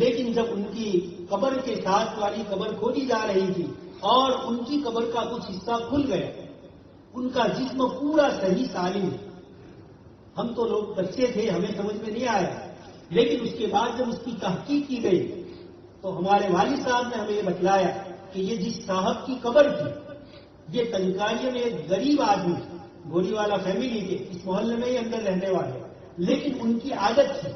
لیکن جب ان کی قبر کے ساتھ والی قبر کھودی جا رہی تھی اور ان کی قبر کا کچھ حصہ کھل گیا، ان کا جسم پورا صحیح سالم. ہم تو لوگ بچے تھے، ہمیں سمجھ میں نہیں آیا، لیکن اس کے بعد جب اس کی تحقیق کی گئی تو ہمارے والد صاحب نے ہمیں یہ بتلایا کہ یہ جس صاحب کی قبر تھی، یہ تنکاریوں میں ایک غریب آدمی، گوری والا فیملی کے، اس محلے میں ہی اندر رہنے والے، لیکن ان کی عادت تھی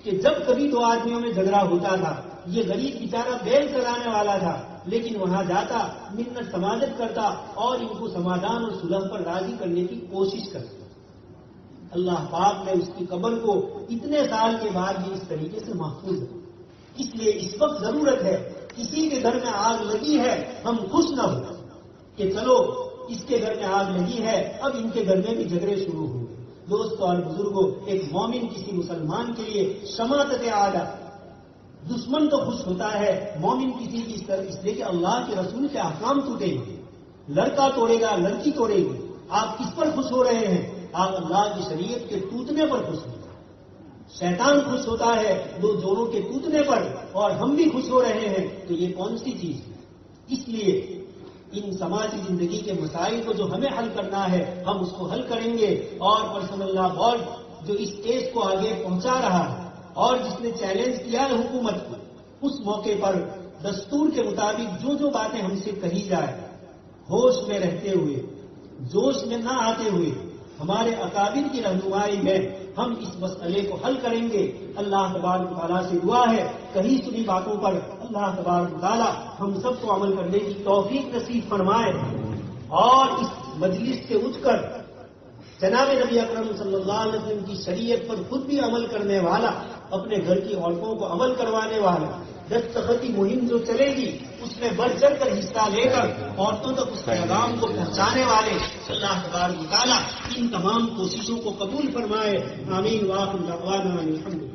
کہ جب کبھی دو آدمیوں میں جھگڑا ہوتا تھا، یہ غریب بیچارہ بیل چلانے والا تھا، لیکن وہاں جاتا، منت سماجت کرتا اور ان کو سمادھان اور صلح پر راضی کرنے کی کوشش کرتا. اللہ پاک نے اس کی قبر کو اتنے سال کے بعد بھی اس طریقے سے محفوظ ہے. اس لیے اس وقت ضرورت ہے، کسی کے گھر میں آگ لگی ہے ہم خوش نہ ہو کہ چلو اس کے گھر میں آگ لگی ہے، اب ان کے گھر میں بھی جھگڑے شروع ہوئے. دوستوں اور بزرگوں، ایک مومن کسی مسلمان کے لیے شماتت اعلیٰ. دشمن تو خوش ہوتا ہے، مومن کسی کی اس طرح، اس لیے کہ اللہ کے رسول کے احکام ٹوٹیں گے. لڑکا توڑے گا، لڑکی توڑے گی. آپ کس پر خوش ہو رہے ہیں؟ آپ اللہ کی شریعت کے ٹوٹنے پر خوش ہیں. شیطان خوش ہوتا ہے دو جوڑوں کے ٹوٹنے پر، اور ہم بھی خوش ہو رہے ہیں، تو یہ کون سی چیز ہے؟ اس لیے ان سماجی زندگی کے مسائل کو جو ہمیں حل کرنا ہے ہم اس کو حل کریں گے. اور پرسنل لا بورڈ جو اس کیس کو آگے پہنچا رہا ہے اور جس نے چیلنج کیا ہے حکومت کو، اس موقع پر دستور کے مطابق جو جو باتیں ہم سے کہی جائے، ہوش میں رہتے ہوئے، جوش میں نہ آتے ہوئے، ہمارے اکابر کی رہنمائی میں ہم اس مسئلے کو حل کریں گے. اللہ تبارک تعالیٰ سے دعا ہے کہیں سنی باتوں پر اللہ تبارک تعالیٰ ہم سب کو عمل کرنے کی توفیق نصیب فرمائے، اور اس مجلس سے اٹھ کر جناب نبی اکرم صلی اللہ علیہ وسلم کی شریعت پر خود بھی عمل کرنے والا، اپنے گھر کی عورتوں کو عمل کروانے والا دستخطی مہم جو چلے گی اس میں بڑھ چڑھ کر حصہ لے کر عورتوں تک اس پیغام کو پہنچانے والے اللہ تبارک و تعالیٰ ان تمام کوششوں کو قبول فرمائے. آمین. وآخر دعوانا الحمد للہ.